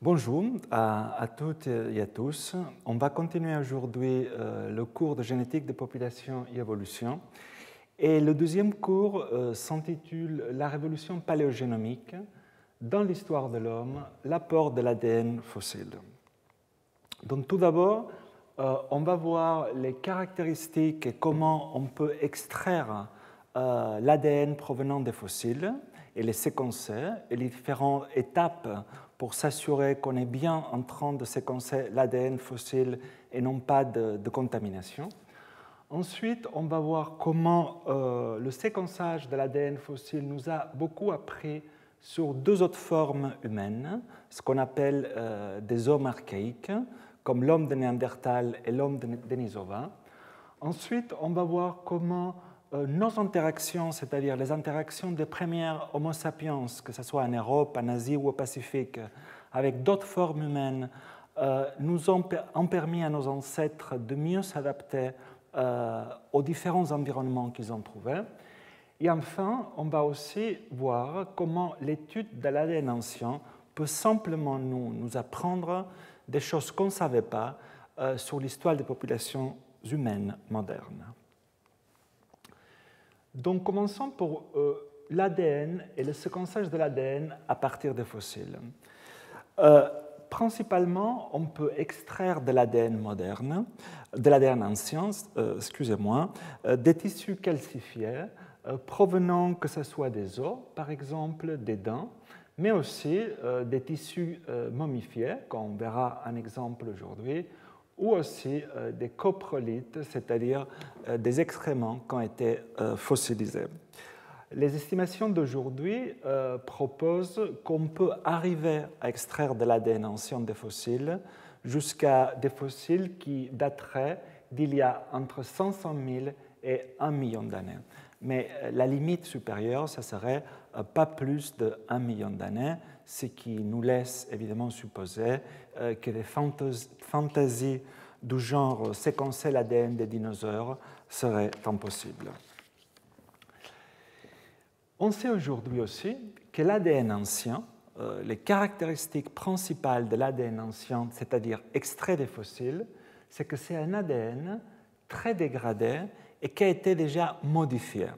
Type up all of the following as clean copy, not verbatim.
Bonjour à toutes et à tous. On va continuer aujourd'hui le cours de génétique des populations et évolution. Et le deuxième cours s'intitule La révolution paléogénomique dans l'histoire de l'homme, l'apport de l'ADN fossile. Donc tout d'abord, on va voir les caractéristiques et comment on peut extraire l'ADN provenant des fossiles et les séquencer et les différentes étapes pour s'assurer qu'on est bien en train de séquencer l'ADN fossile et non pas de contamination. Ensuite, on va voir comment le séquençage de l'ADN fossile nous a beaucoup appris sur deux autres formes humaines, ce qu'on appelle des hommes archaïques, comme l'homme de Néandertal et l'homme de Denisova. Ensuite, on va voir comment nos interactions, c'est-à-dire les interactions des premières Homo sapiens, que ce soit en Europe, en Asie ou au Pacifique, avec d'autres formes humaines, nous ont permis à nos ancêtres de mieux s'adapter aux différents environnements qu'ils ont trouvés. Et enfin, on va aussi voir comment l'étude de l'ADN ancien peut simplement nous apprendre des choses qu'on ne savait pas sur l'histoire des populations humaines modernes. Donc, commençons pour l'ADN et le séquençage de l'ADN à partir des fossiles. Principalement, on peut extraire de l'ADN moderne, de l'ADN ancien, des tissus calcifiés provenant que ce soit des os, par exemple des dents, mais aussi des tissus momifiés, comme on verra un exemple aujourd'hui, ou aussi des coprolites, c'est-à-dire des excréments qui ont été fossilisés. Les estimations d'aujourd'hui proposent qu'on peut arriver à extraire de l'ADN ancien des fossiles jusqu'à des fossiles qui dateraient d'il y a entre 500 000 et 1 million d'années. Mais la limite supérieure, ça serait pas plus de 1 million d'années, ce qui nous laisse évidemment supposer que les fantaisies du genre séquencer l'ADN des dinosaures seraient impossibles. On sait aujourd'hui aussi que l'ADN ancien, les caractéristiques principales de l'ADN ancien, c'est-à-dire extrait des fossiles, c'est que c'est un ADN très dégradé et qui a été déjà modifié.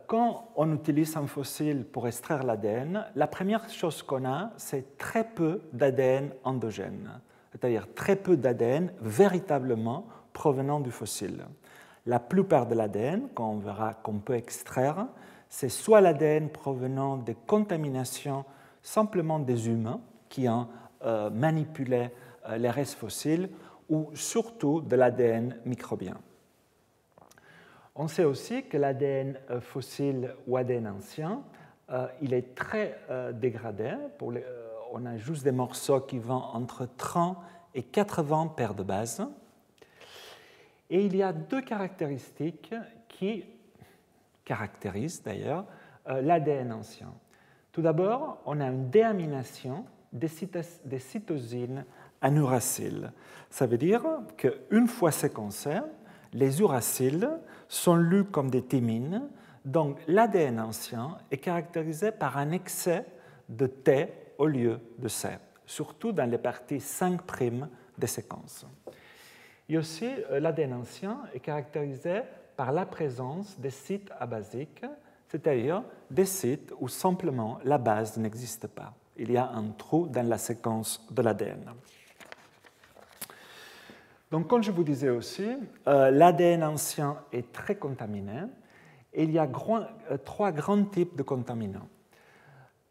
Quand on utilise un fossile pour extraire l'ADN, la première chose qu'on a, c'est très peu d'ADN endogène, c'est-à-dire très peu d'ADN véritablement provenant du fossile. La plupart de l'ADN, qu'on verra qu'on peut extraire, c'est soit l'ADN provenant des contaminations simplement des humains qui ont manipulé les restes fossiles, ou surtout de l'ADN microbien. On sait aussi que l'ADN fossile ou ADN ancien, il est très dégradé. On a juste des morceaux qui vont entre 30 et 80 paires de bases. Et il y a deux caractéristiques qui caractérisent d'ailleurs l'ADN ancien. Tout d'abord, on a une déamination des cytosines en uracile. Ça veut dire qu'une fois séquencés, les uraciles sont lus comme des thymines, donc l'ADN ancien est caractérisé par un excès de T au lieu de C, surtout dans les parties 5' des séquences. Et aussi, l'ADN ancien est caractérisé par la présence des sites abasiques, c'est-à-dire des sites où simplement la base n'existe pas. Il y a un trou dans la séquence de l'ADN. Donc, comme je vous disais aussi, l'ADN ancien est très contaminé et il y a trois grands types de contaminants.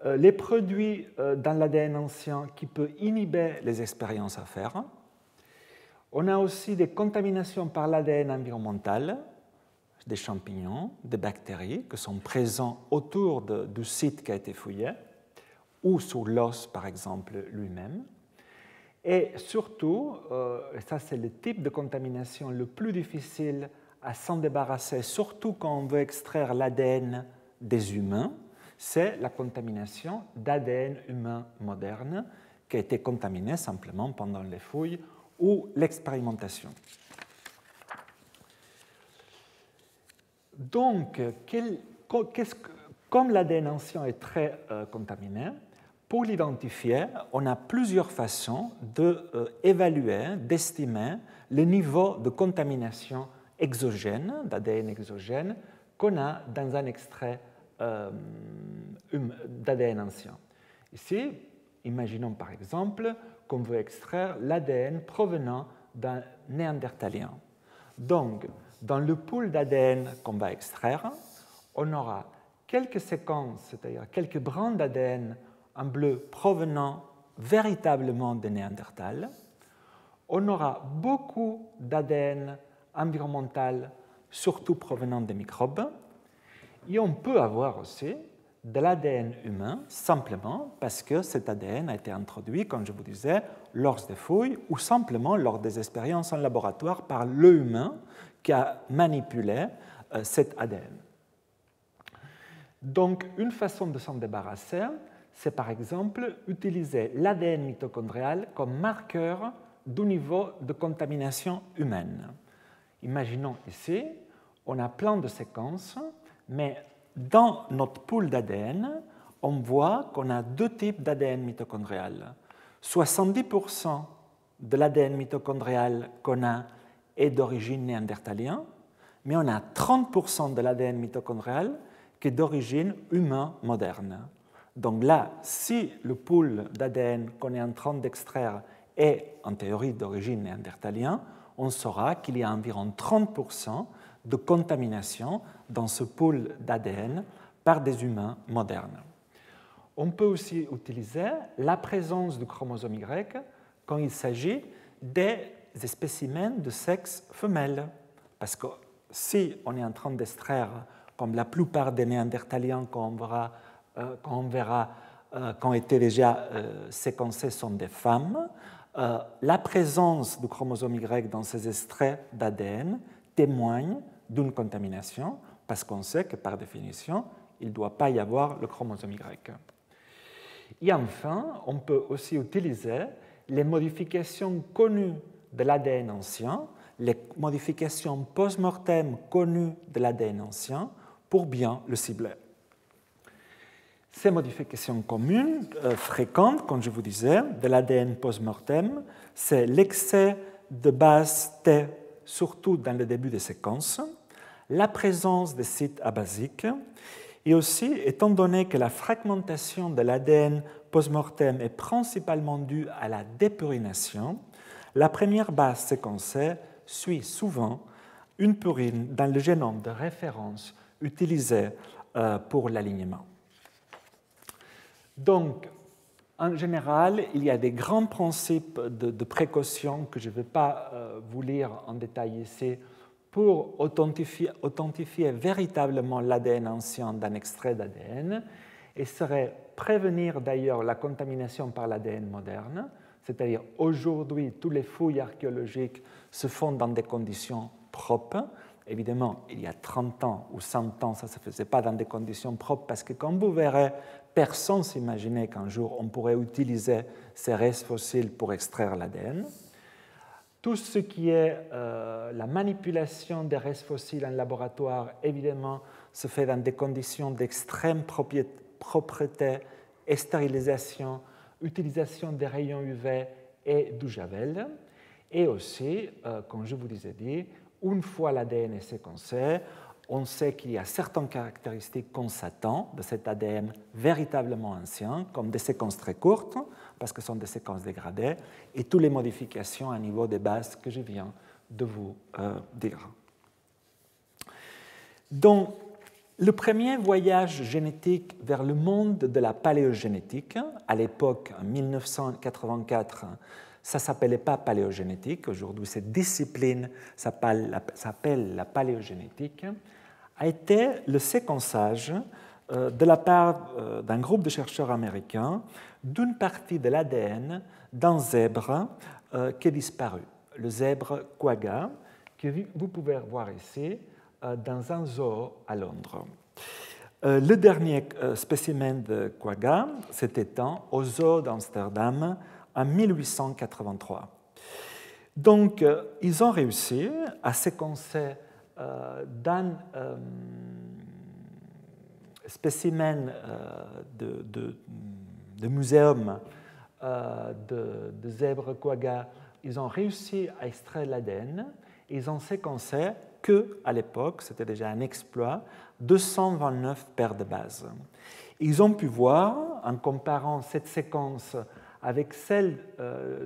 Les produits dans l'ADN ancien qui peuvent inhiber les expériences à faire. On a aussi des contaminations par l'ADN environnemental, des champignons, des bactéries qui sont présents autour du site qui a été fouillé, ou sur l'os, par exemple, lui-même. Et surtout, ça c'est le type de contamination le plus difficile à s'en débarrasser, surtout quand on veut extraire l'ADN des humains, c'est la contamination d'ADN humain moderne qui a été contaminé simplement pendant les fouilles ou l'expérimentation. Donc, comme l'ADN ancien est très contaminé, pour l'identifier, on a plusieurs façons d'évaluer, d'estimer le niveau de contamination exogène, d'ADN exogène, qu'on a dans un extrait d'ADN ancien. Ici, imaginons par exemple qu'on veut extraire l'ADN provenant d'un néandertalien. Donc, dans le pool d'ADN qu'on va extraire, on aura quelques séquences, c'est-à-dire quelques brins d'ADN en bleu provenant véritablement de Néandertal. On aura beaucoup d'ADN environnemental, surtout provenant des microbes. Et on peut avoir aussi de l'ADN humain, simplement parce que cet ADN a été introduit, comme je vous disais, lors des fouilles ou simplement lors des expériences en laboratoire par le humain qui a manipulé cet ADN. Donc, une façon de s'en débarrasser, c'est par exemple utiliser l'ADN mitochondrial comme marqueur du niveau de contamination humaine. Imaginons ici, on a plein de séquences, mais dans notre pool d'ADN, on voit qu'on a deux types d'ADN mitochondrial. 70% de l'ADN mitochondrial qu'on a est d'origine néandertalien, mais on a 30% de l'ADN mitochondrial qui est d'origine humain moderne. Donc là, si le pool d'ADN qu'on est en train d'extraire est en théorie d'origine néandertalien, on saura qu'il y a environ 30% de contamination dans ce pool d'ADN par des humains modernes. On peut aussi utiliser la présence du chromosome Y quand il s'agit des spécimens de sexe femelle. Parce que si on est en train d'extraire, comme la plupart des néandertaliens qu'on verra qui ont été déjà séquencés sont des femmes, la présence du chromosome Y dans ces extraits d'ADN témoigne d'une contamination, parce qu'on sait que par définition, il ne doit pas y avoir le chromosome Y. Et enfin, on peut aussi utiliser les modifications connues de l'ADN ancien, les modifications post-mortem connues de l'ADN ancien, pour bien le cibler. Ces modifications communes, fréquentes, comme je vous disais, de l'ADN post-mortem, c'est l'excès de base T, surtout dans le début des séquences, la présence des sites abasiques, et aussi, étant donné que la fragmentation de l'ADN post-mortem est principalement due à la dépurination, la première base séquencée suit souvent une purine dans le génome de référence utilisé pour l'alignement. Donc, en général, il y a des grands principes de précaution que je ne vais pas vous lire en détail ici pour authentifier véritablement l'ADN ancien d'un extrait d'ADN et serait prévenir d'ailleurs la contamination par l'ADN moderne, c'est-à-dire aujourd'hui, toutes les fouilles archéologiques se font dans des conditions propres. Évidemment, il y a 30 ans ou 100 ans, ça ne se faisait pas dans des conditions propres parce que, comme vous verrez, personne ne s'imaginait qu'un jour on pourrait utiliser ces restes fossiles pour extraire l'ADN. Tout ce qui est la manipulation des restes fossiles en laboratoire, évidemment, se fait dans des conditions d'extrême propreté, stérilisation, utilisation des rayons UV et du javel. Et aussi, comme je vous l'ai dit, une fois l'ADN est séquencé, on sait qu'il y a certaines caractéristiques qu'on s'attend de cet ADN véritablement ancien, comme des séquences très courtes, parce que ce sont des séquences dégradées, et toutes les modifications à niveau des bases que je viens de vous dire. Donc, le premier voyage génétique vers le monde de la paléogénétique, à l'époque, en 1984, ça ne s'appelait pas paléogénétique, aujourd'hui cette discipline s'appelle la paléogénétique, a été le séquençage de la part d'un groupe de chercheurs américains d'une partie de l'ADN d'un zèbre qui est disparu, le zèbre quagga, que vous pouvez voir ici dans un zoo à Londres. Le dernier spécimen de quagga s'est éteint au zoo d'Amsterdam en 1883. Donc, ils ont réussi à séquencer d'un spécimen muséum de zèbres quagga, ils ont réussi à extraire l'ADN. Ils ont séquencé qu'à l'époque, c'était déjà un exploit, 229 paires de bases. Ils ont pu voir, en comparant cette séquence avec celle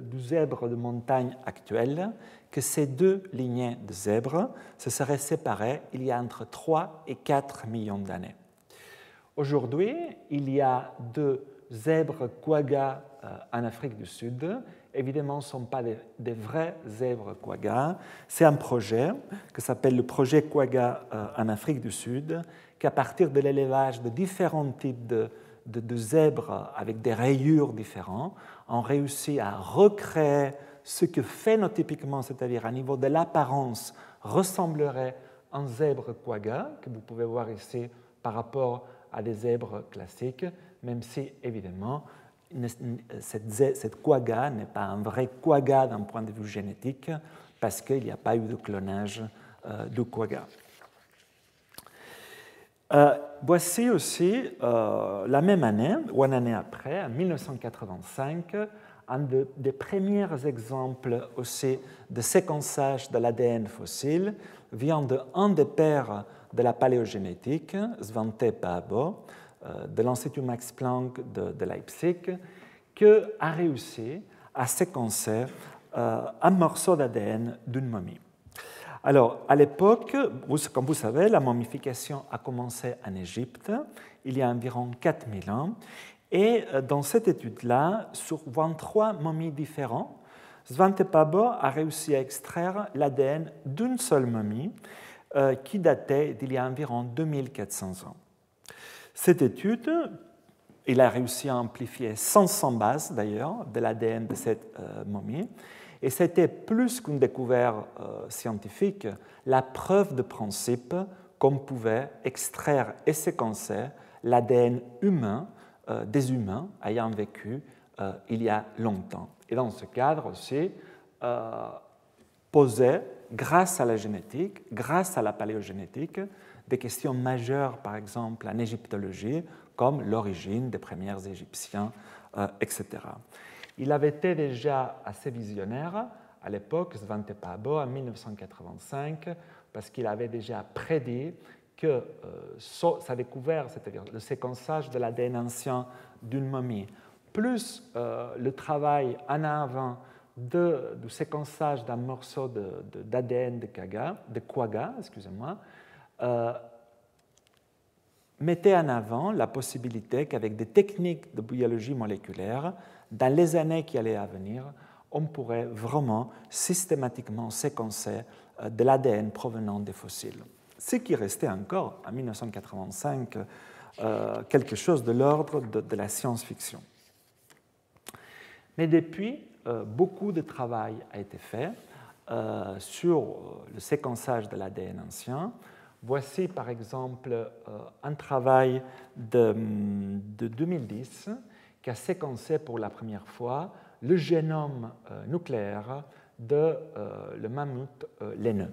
du zèbre de montagne actuel, que ces deux lignées de zèbres se seraient séparées il y a entre 3 et 4 millions d'années. Aujourd'hui, il y a deux zèbres quagga en Afrique du Sud. Évidemment, ce ne sont pas des vrais zèbres quagga. C'est un projet qui s'appelle le projet Quagga en Afrique du Sud, qui, à partir de l'élevage de différents types de zèbres avec des rayures différentes, ont réussi à recréer ce que phénotypiquement, c'est-à-dire à niveau de l'apparence, ressemblerait à un zèbre quagga, que vous pouvez voir ici par rapport à des zèbres classiques, même si, évidemment, cette quagga n'est pas un vrai quagga d'un point de vue génétique, parce qu'il n'y a pas eu de clonage de quagga. Voici aussi, la même année, ou une année après, en 1985, un des premiers exemples aussi de séquençage de l'ADN fossile vient d'un des pères de la paléogénétique, Svante Pääbo, de l'Institut Max Planck de Leipzig, qui a réussi à séquencer un morceau d'ADN d'une momie. Alors, à l'époque, comme vous savez, la momification a commencé en Égypte, il y a environ 4000 ans, et dans cette étude-là, sur 23 momies différentes, Svante Pääbo a réussi à extraire l'ADN d'une seule momie qui datait d'il y a environ 2400 ans. Cette étude, il a réussi à amplifier 500 bases d'ailleurs de l'ADN de cette momie, et c'était plus qu'une découverte scientifique, la preuve de principe qu'on pouvait extraire et séquencer l'ADN humain des humains ayant vécu il y a longtemps. Et dans ce cadre aussi, poser, grâce à la génétique, grâce à la paléogénétique, des questions majeures, par exemple en égyptologie, comme l'origine des premiers Égyptiens, etc. Il avait été déjà assez visionnaire à l'époque, Svante Pääbo, en 1985, parce qu'il avait déjà prédit que sa découverte, c'est-à-dire le séquençage de l'ADN ancien d'une momie, plus le travail en avant du séquençage d'un morceau d'ADN de quagga, excusez-moi, mettait en avant la possibilité qu'avec des techniques de biologie moléculaire, dans les années qui allaient à venir, on pourrait vraiment systématiquement séquencer de l'ADN provenant des fossiles. Ce qui restait encore, en 1985, quelque chose de l'ordre de la science-fiction. Mais depuis, beaucoup de travail a été fait sur le séquençage de l'ADN ancien. Voici par exemple un travail de 2010 qui a séquencé pour la première fois le génome nucléaire de le mammouth laineux.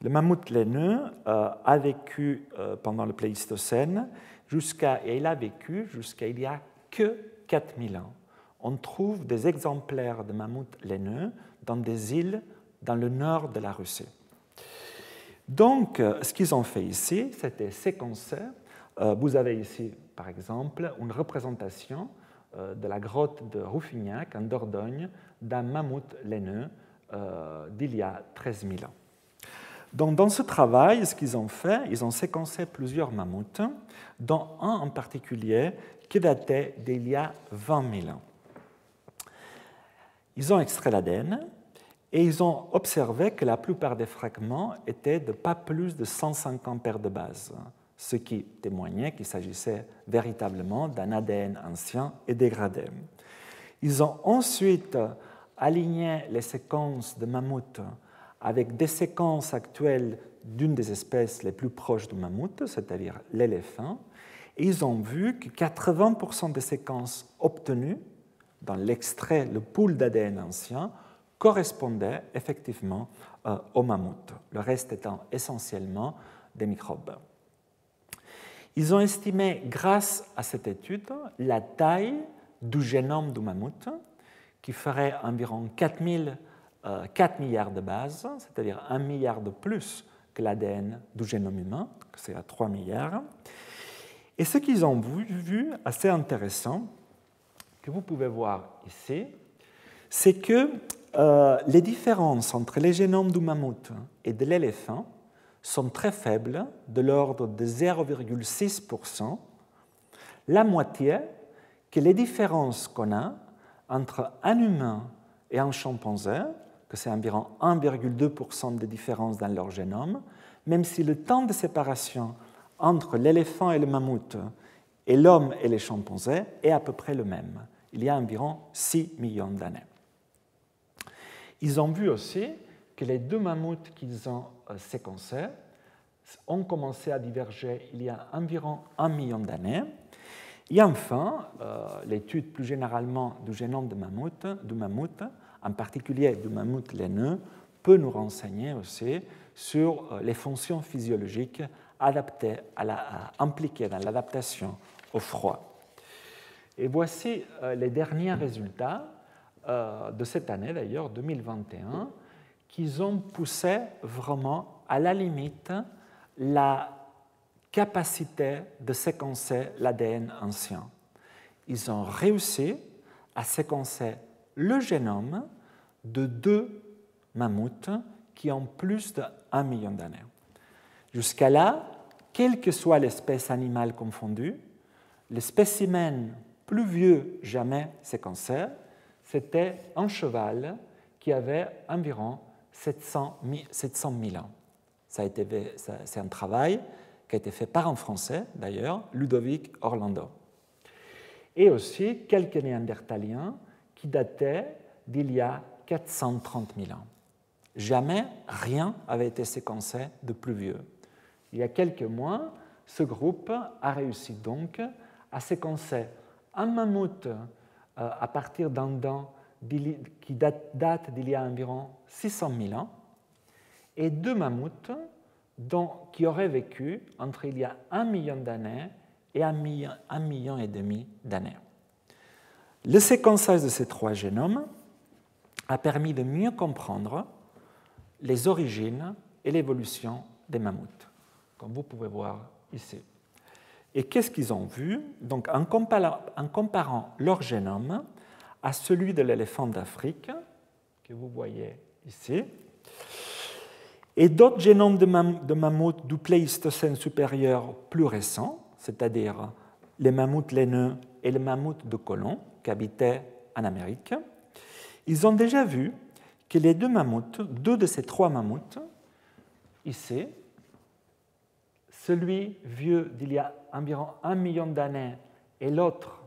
Le mammouth laineux a vécu pendant le Pléistocène et il a vécu jusqu'à il y a que 4000 ans. On trouve des exemplaires de mammouth laineux dans des îles dans le nord de la Russie. Donc, ce qu'ils ont fait ici, c'était séquencer. Vous avez ici, par exemple, une représentation de la grotte de Rouffignac, en Dordogne, d'un mammouth laineux d'il y a 13 000 ans. Donc, dans ce travail, ce qu'ils ont fait, ils ont séquencé plusieurs mammouths, dont un en particulier qui datait d'il y a 20 000 ans. Ils ont extrait l'ADN et ils ont observé que la plupart des fragments étaient de pas plus de 150 paires de bases, ce qui témoignait qu'il s'agissait véritablement d'un ADN ancien et dégradé. Ils ont ensuite aligné les séquences de mammouths avec des séquences actuelles d'une des espèces les plus proches du mammouth, c'est-à-dire l'éléphant, et ils ont vu que 80% des séquences obtenues dans l'extrait, le pool d'ADN ancien, correspondaient effectivement au mammouth, le reste étant essentiellement des microbes. Ils ont estimé, grâce à cette étude, la taille du génome du mammouth, qui ferait environ 4 milliards de bases, c'est-à-dire 1 milliard de plus que l'ADN du génome humain, c'est à 3 milliards. Et ce qu'ils ont vu, assez intéressant, que vous pouvez voir ici, c'est que les différences entre les génomes du mammouth et de l'éléphant sont très faibles, de l'ordre de 0,6%, la moitié que les différences qu'on a entre un humain et un chimpanzé, que c'est environ 1,2% de différence dans leur génome, même si le temps de séparation entre l'éléphant et le mammouth et l'homme et les chimpanzés est à peu près le même. Il y a environ 6 millions d'années. Ils ont vu aussi que les deux mammouths qu'ils ont séquencés ont commencé à diverger il y a environ 1 million d'années. Et enfin, l'étude plus généralement du génome du mammouth, en particulier du mammouth laineux, peut nous renseigner aussi sur les fonctions physiologiques impliquées dans l'adaptation au froid. Et voici les derniers résultats de cette année, d'ailleurs, 2021, qui ont poussé vraiment à la limite la capacité de séquencer l'ADN ancien. Ils ont réussi à séquencer le génome de 2 mammouths qui ont plus de 1 million d'années. Jusqu'à là, quelle que soit l'espèce animale confondue, le spécimen plus vieux jamais séquencé, c'était un cheval qui avait environ 700 000 ans. C'est un travail qui a été fait par un Français, d'ailleurs, Ludovic Orlando. Et aussi quelques néandertaliens qui dataient d'il y a 430 000 ans. Jamais rien n'avait été séquencé de plus vieux. Il y a quelques mois, ce groupe a réussi donc à séquencer un mammouth à partir d'un dent qui date d'il y a environ 600 000 ans et 2 mammouths qui auraient vécu entre il y a 1 million d'années et 1,5 million d'années. Le séquençage de ces 3 génomes a permis de mieux comprendre les origines et l'évolution des mammouths, comme vous pouvez voir ici. Et qu'est-ce qu'ils ont vu? Donc, en comparant leur génome à celui de l'éléphant d'Afrique, que vous voyez ici, et d'autres génomes de mammouths du Pléistocène supérieur plus récents, c'est-à-dire les mammouths laineux et les mammouths de Colomb, qui habitaient en Amérique, ils ont déjà vu que les 2 de ces 3 mammouths, ici, celui vieux d'il y a environ 1 million d'années et l'autre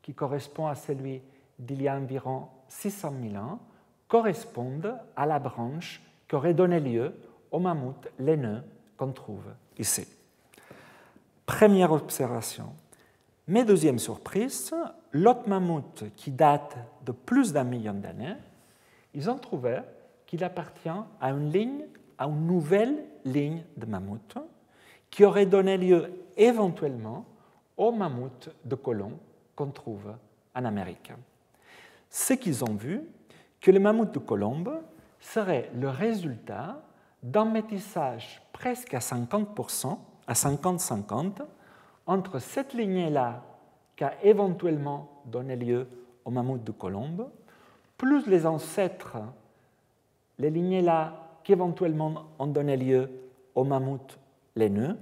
qui correspond à celui d'il y a environ 600 000 ans, correspondent à la branche qui aurait donné lieu au mammouth laineux qu'on trouve ici. Première observation. Mais deuxième surprise, l'autre mammouth qui date de plus d'1 million d'années, ils ont trouvé qu'il appartient à une nouvelle ligne de mammouth qui aurait donné lieu éventuellement au mammouth de Colomb qu'on trouve en Amérique. Ce qu'ils ont vu, que le mammouth de Colomb serait le résultat d'un métissage presque à 50%, à 50-50, entre cette lignée-là qui a éventuellement donné lieu au mammouth de Colomb, plus les ancêtres, les lignées-là qui éventuellement ont donné lieu au mammouth laineux,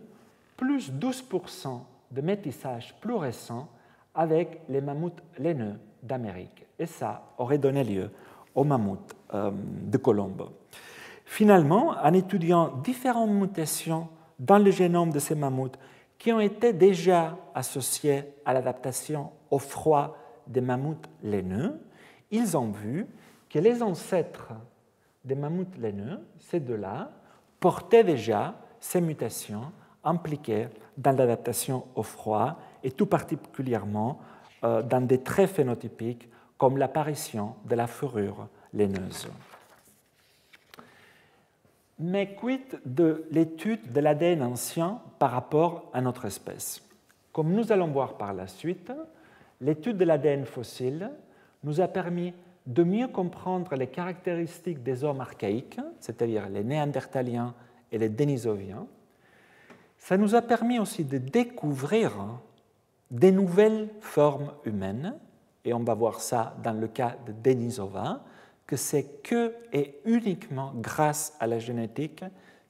plus 12% de métissage plus récent avec les mammouths laineux d'Amérique. Et ça aurait donné lieu au mammouth de Colomb. Finalement, en étudiant différentes mutations dans le génome de ces mammouths qui ont été déjà associées à l'adaptation au froid des mammouths laineux, ils ont vu que les ancêtres des mammouths laineux, ces 2-là, portaient déjà ces mutations impliquées dans l'adaptation au froid et tout particulièrement dans des traits phénotypiques comme l'apparition de la fourrure laineuse. Mais quid de l'étude de l'ADN ancien par rapport à notre espèce? Comme nous allons voir par la suite, l'étude de l'ADN fossile nous a permis de mieux comprendre les caractéristiques des hommes archaïques, c'est-à-dire les Néandertaliens et les Denisoviens. Ça nous a permis aussi de découvrir des nouvelles formes humaines, et on va voir ça dans le cas de Denisova, que c'est que et uniquement grâce à la génétique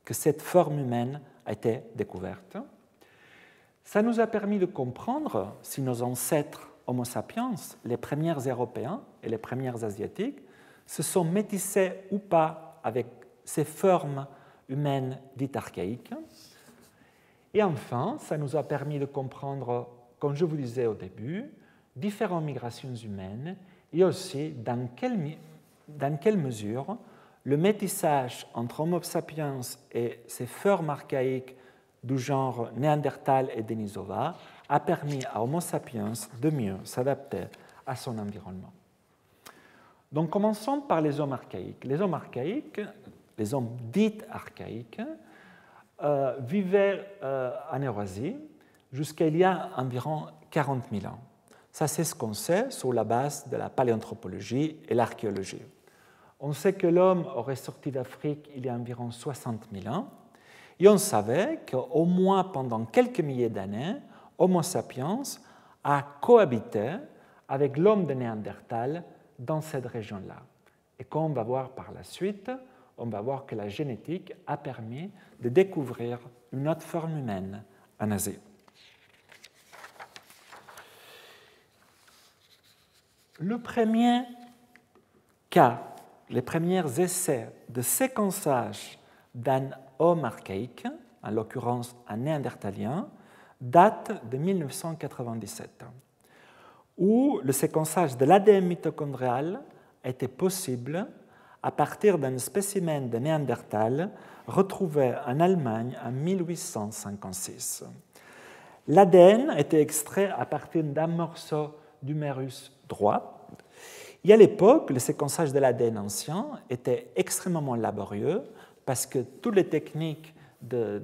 que cette forme humaine a été découverte. Ça nous a permis de comprendre si nos ancêtres Homo sapiens, les premiers Européens et les premiers Asiatiques, se sont métissés ou pas avec ces formes humaines dites archaïques. Et enfin, ça nous a permis de comprendre, comme je vous disais au début, différentes migrations humaines et aussi dans quelle mesure le métissage entre Homo sapiens et ces formes archaïques du genre Néandertal et Denisova a permis à Homo sapiens de mieux s'adapter à son environnement. Donc commençons par les hommes archaïques. Les hommes archaïques, les hommes dits archaïques, vivaient en Eurasie jusqu'à il y a environ 40 000 ans. Ça, c'est ce qu'on sait sur la base de la paléanthropologie et l'archéologie. On sait que l'homme aurait sorti d'Afrique il y a environ 60 000 ans, et on savait qu'au moins pendant quelques milliers d'années, Homo sapiens a cohabité avec l'homme de Néandertal dans cette région-là. Et comme on va voir par la suite, on va voir que la génétique a permis de découvrir une autre forme humaine en Asie. Le premier cas, les premiers essais de séquençage d'un homme archaïque, en l'occurrence un néandertalien, date de 1997, où le séquençage de l'ADN mitochondrial était possible à partir d'un spécimen de Néandertal retrouvé en Allemagne en 1856. L'ADN était extrait à partir d'un morceau d'humérus droit. Et à l'époque, le séquençage de l'ADN ancien était extrêmement laborieux parce que toutes les techniques de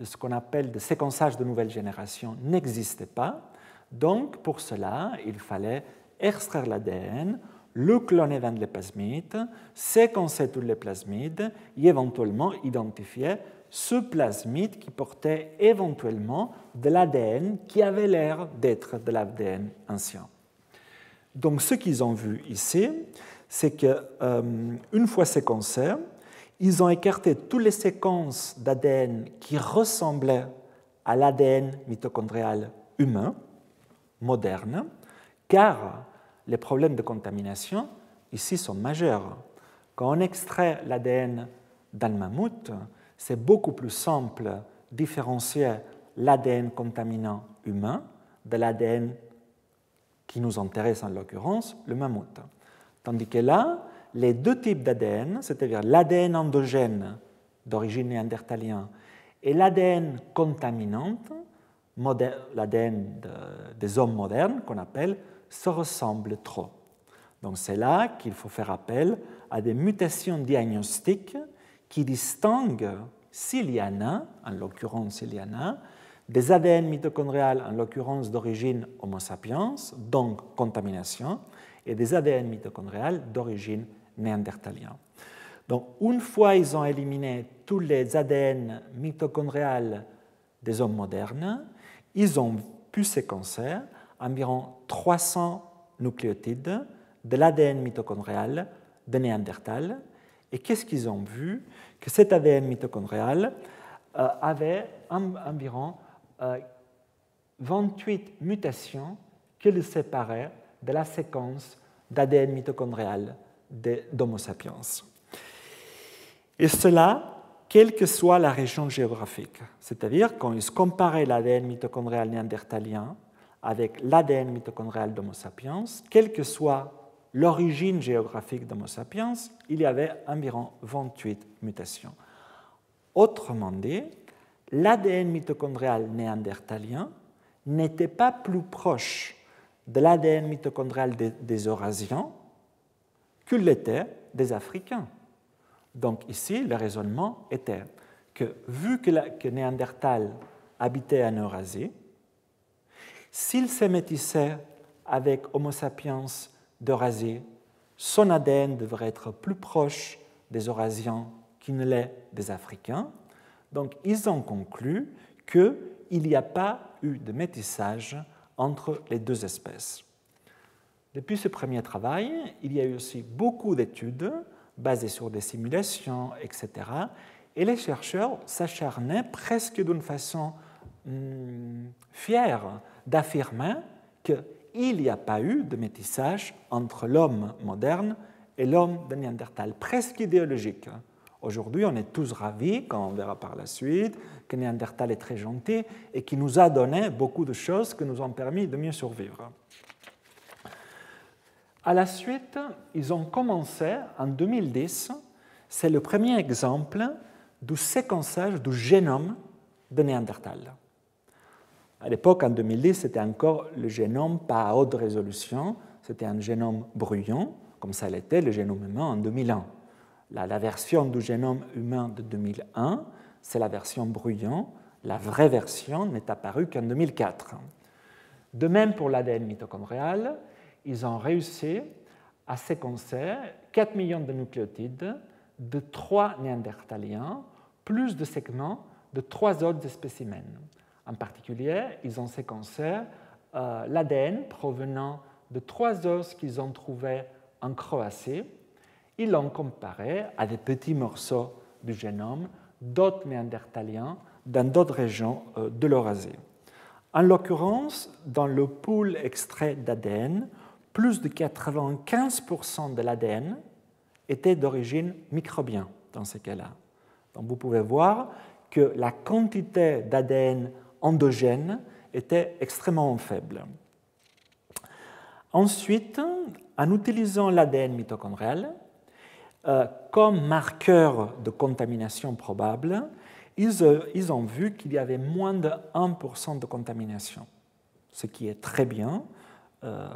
ce qu'on appelle de séquençage de nouvelle génération n'existaient pas. Donc, pour cela, il fallait extraire l'ADN, le cloner dans les plasmides, séquencer tous les plasmides et éventuellement identifier ce plasmide qui portait éventuellement de l'ADN qui avait l'air d'être de l'ADN ancien. Donc, ce qu'ils ont vu ici, c'est qu'une fois séquencés, ils ont écarté toutes les séquences d'ADN qui ressemblaient à l'ADN mitochondrial humain, moderne, car les problèmes de contamination ici sont majeurs. Quand on extrait l'ADN d'un mammouth, c'est beaucoup plus simple de différencier l'ADN contaminant humain de l'ADN qui nous intéresse en l'occurrence, le mammouth. Tandis que là, les deux types d'ADN, c'est-à-dire l'ADN endogène d'origine néandertalienne et l'ADN contaminante, l'ADN des hommes modernes qu'on appelle, se ressemblent trop. Donc c'est là qu'il faut faire appel à des mutations diagnostiques qui distinguent, s'il y en a, en l'occurrence s'il y en a, des ADN mitochondriales, en l'occurrence d'origine Homo sapiens, donc contamination, et des ADN mitochondriales d'origine néandertalien. Donc, une fois ils ont éliminé tous les ADN mitochondriales des hommes modernes, ils ont pu séquencer environ 300 nucléotides de l'ADN mitochondrial de Néandertal. Et qu'est-ce qu'ils ont vu? Que cet ADN mitochondrial avait environ 28 mutations qui le séparaient de la séquence d'ADN mitochondrial d'Homo sapiens. Et cela, quelle que soit la région géographique. C'est-à-dire, quand ils comparaient l'ADN mitochondrial néandertalien avec l'ADN mitochondrial d'Homo sapiens, quelle que soit l'origine géographique d'Homo sapiens, il y avait environ 28 mutations. Autrement dit, l'ADN mitochondrial néandertalien n'était pas plus proche de l'ADN mitochondrial des Eurasiens qu'il l'était des Africains. Donc ici, le raisonnement était que, vu que Néandertal habitait en Eurasie, s'il se métissait avec Homo sapiens d'Eurasie, son ADN devrait être plus proche des Eurasiens qu'il ne l'est des Africains. Donc, ils ont conclu qu'il n'y a pas eu de métissage entre les deux espèces. Depuis ce premier travail, il y a eu aussi beaucoup d'études basées sur des simulations, etc. Et les chercheurs s'acharnaient presque d'une façon fière d'affirmer qu'il n'y a pas eu de métissage entre l'homme moderne et l'homme de Néandertal, presque idéologique. Aujourd'hui, on est tous ravis, quand on verra par la suite, que Néandertal est très gentil et qui nous a donné beaucoup de choses qui nous ont permis de mieux survivre. À la suite, ils ont commencé en 2010, c'est le premier exemple du séquençage du génome de Néandertal. À l'époque, en 2010, c'était encore le génome pas à haute résolution, c'était un génome brouillon, comme ça l'était le génome humain en 2001. La version du génome humain de 2001, c'est la version brouillon. La vraie version n'est apparue qu'en 2004. De même pour l'ADN mitochondrial, ils ont réussi à séquencer 4 millions de nucléotides de 3 néandertaliens, plus de segments de 3 autres spécimens. En particulier, ils ont séquencé l'ADN provenant de 3 os qu'ils ont trouvés en Croatie. Ils l'ont comparé à des petits morceaux du génome d'autres néandertaliens dans d'autres régions de l'Eurasie. En l'occurrence, dans le pool extrait d'ADN, plus de 95% de l'ADN était d'origine microbienne dans ces cas-là. Donc vous pouvez voir que la quantité d'ADN endogène était extrêmement faible. Ensuite, en utilisant l'ADN mitochondrial, comme marqueur de contamination probable, ils ont vu qu'il y avait moins de 1% de contamination, ce qui est très bien,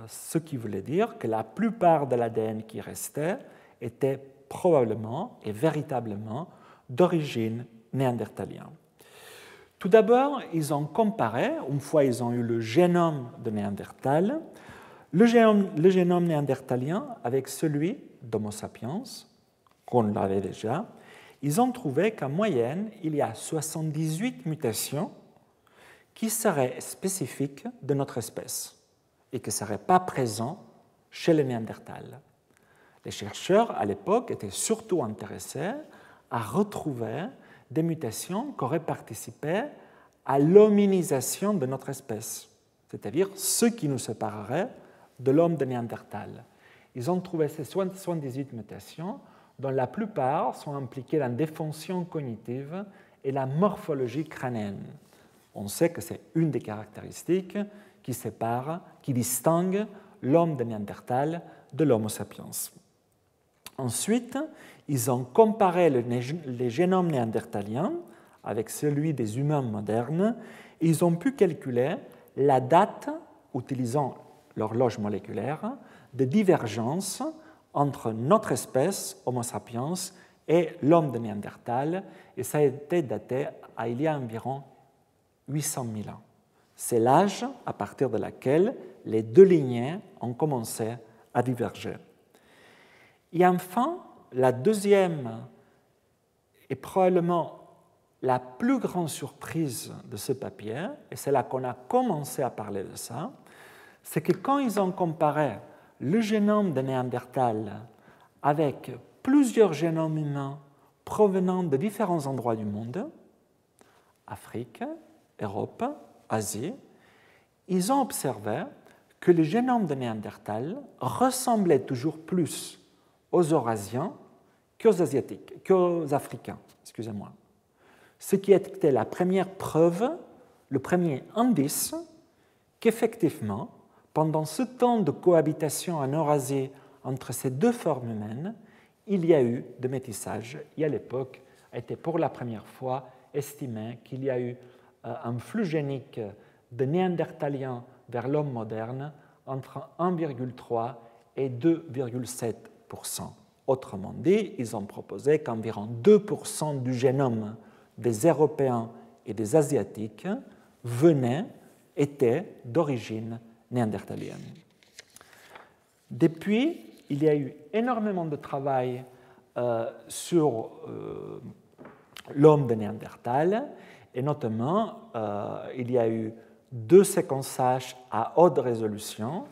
ce qui voulait dire que la plupart de l'ADN qui restait était probablement et véritablement d'origine néandertalienne. Tout d'abord, ils ont comparé, une fois ils ont eu le génome de Néandertal, le génome néandertalien avec celui d'Homo sapiens, qu'on l'avait déjà. Ils ont trouvé qu'en moyenne, il y a 78 mutations qui seraient spécifiques de notre espèce et qui ne seraient pas présentes chez les Néandertals. Les chercheurs, à l'époque, étaient surtout intéressés à retrouver des mutations qui auraient participé à l'hominisation de notre espèce, c'est-à-dire ce qui nous séparerait de l'homme de Néandertal. Ils ont trouvé ces 78 mutations, dont la plupart sont impliquées dans des fonctions cognitives et la morphologie crânienne. On sait que c'est une des caractéristiques qui sépare, qui distingue l'homme de Néandertal de l'Homo sapiens. Ensuite, ils ont comparé les génomes néandertaliens avec celui des humains modernes et ils ont pu calculer la date, utilisant l'horloge moléculaire, de divergence entre notre espèce, Homo sapiens, et l'homme de Néandertal, et ça a été daté à il y a environ 800 000 ans. C'est l'âge à partir de laquelle les deux lignées ont commencé à diverger. Et enfin, la deuxième et probablement la plus grande surprise de ce papier, et c'est là qu'on a commencé à parler de ça, c'est que quand ils ont comparé le génome de Néandertal avec plusieurs génomes humains provenant de différents endroits du monde, Afrique, Europe, Asie, ils ont observé que le génome de Néandertal ressemblait toujours plus aux Eurasiens qu'aux Asiatiques, qu'aux Africains, excusez-moi. Ce qui était la première preuve, le premier indice qu'effectivement, pendant ce temps de cohabitation en Eurasie entre ces deux formes humaines, il y a eu de métissage. Et à l'époque, a été pour la première fois estimé qu'il y a eu un flux génique de néandertaliens vers l'homme moderne entre 1,3 et 2,7%. Autrement dit, ils ont proposé qu'environ 2% du génome des Européens et des Asiatiques était d'origine néandertalienne. Depuis, il y a eu énormément de travail sur l'homme de Néandertal, et notamment, il y a eu 2 séquençages à haute résolution,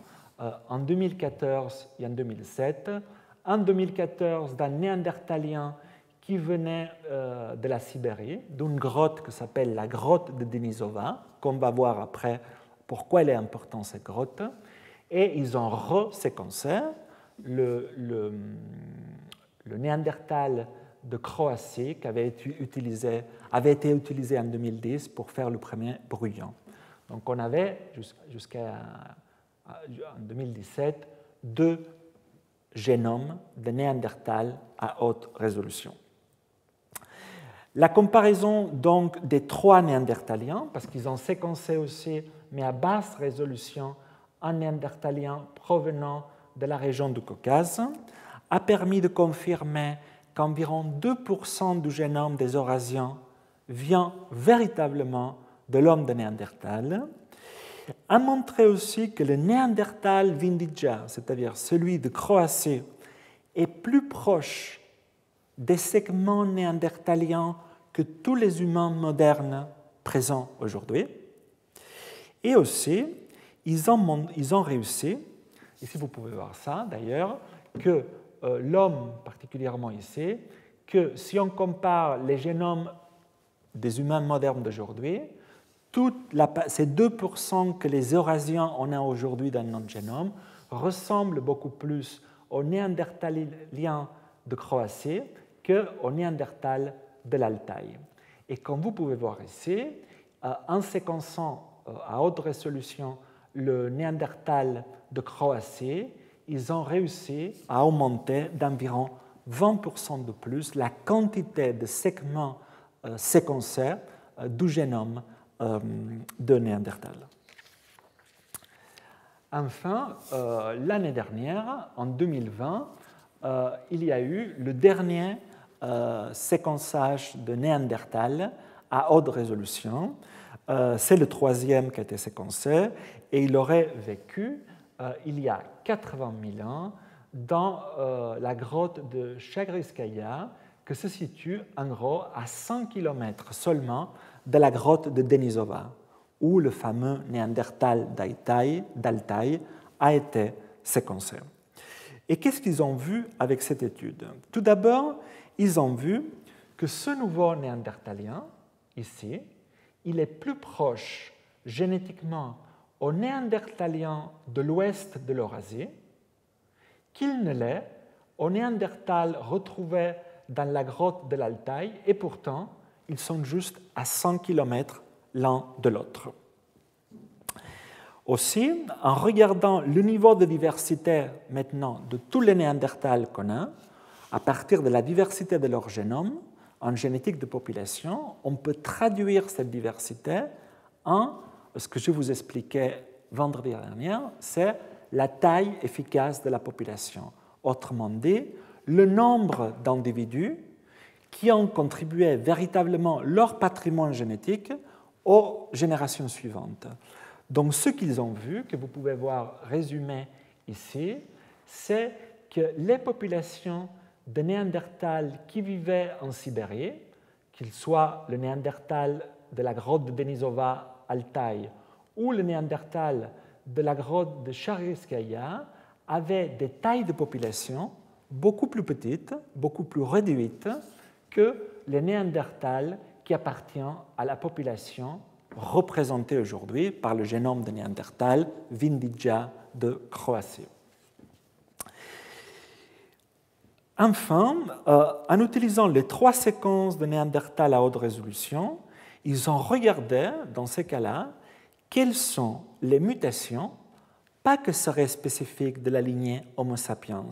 en 2014 et en 2007. En 2014, d'un néandertalien qui venait de la Sibérie, d'une grotte qui s'appelle la grotte de Denisova, qu'on va voir après pourquoi elle est importante, cette grotte, et ils ont reséquencé le Néandertal de Croatie qui avait été utilisé en 2010 pour faire le premier brouillon. Donc on avait jusqu'en 2017 2 génomes de Néandertal à haute résolution. La comparaison donc des 3 néandertaliens, parce qu'ils ont séquencé aussi, mais à basse résolution, un néandertalien provenant de la région du Caucase, a permis de confirmer qu'environ 2% du génome des Eurasiens vient véritablement de l'homme de Néandertal, a montré aussi que le Néandertal vindija, c'est-à-dire celui de Croatie, est plus proche des segments néandertaliens que tous les humains modernes présents aujourd'hui. Et aussi, ils ont réussi, ici vous pouvez voir ça d'ailleurs, que l'homme particulièrement ici, que si on compare les génomes des humains modernes d'aujourd'hui, ces 2% que les Eurasiens ont aujourd'hui dans notre génome ressemblent beaucoup plus aux néandertaliens de Croatie qu'aux néandertals de l'Altaï. Et comme vous pouvez voir ici, en séquençant à haute résolution le néandertal de Croatie, ils ont réussi à augmenter d'environ 20% de plus la quantité de segments séquencés du génome de Néandertal. Enfin, l'année dernière, en 2020, il y a eu le dernier séquençage de Néandertal à haute résolution. C'est le 3e qui a été séquencé et il aurait vécu il y a 80 000 ans dans la grotte de Chagriskaya, qui se situe en gros à 100 km seulement de la grotte de Denisova, où le fameux Néandertal d'Altaï a été séquencé. Et qu'est-ce qu'ils ont vu avec cette étude? Tout d'abord, ils ont vu que ce nouveau Néandertalien, ici, il est plus proche génétiquement au Néandertalien de l'ouest de l'Eurasie qu'il ne l'est au Néandertal retrouvé dans la grotte de l'Altaï, et pourtant, ils sont juste à 100 km l'un de l'autre. Aussi, en regardant le niveau de diversité maintenant de tous les Néandertals qu'on a, à partir de la diversité de leur génome, en génétique de population, on peut traduire cette diversité en ce que je vous expliquais vendredi dernier, c'est la taille efficace de la population. Autrement dit, le nombre d'individus qui ont contribué véritablement leur patrimoine génétique aux générations suivantes. Donc ce qu'ils ont vu, que vous pouvez voir résumé ici, c'est que les populations de Néandertal qui vivaient en Sibérie, qu'ils soient le Néandertal de la grotte de Denisova, Altaï, ou le Néandertal de la grotte de Chagriskaya, avaient des tailles de population beaucoup plus petites, beaucoup plus réduites que les Néandertals qui appartiennent à la population représentée aujourd'hui par le génome de Néandertal vindija de Croatie. Enfin, en utilisant les 3 séquences de Néandertal à haute résolution, ils ont regardé, dans ces cas-là, quelles sont les mutations, pas que seraient spécifiques de la lignée Homo sapiens,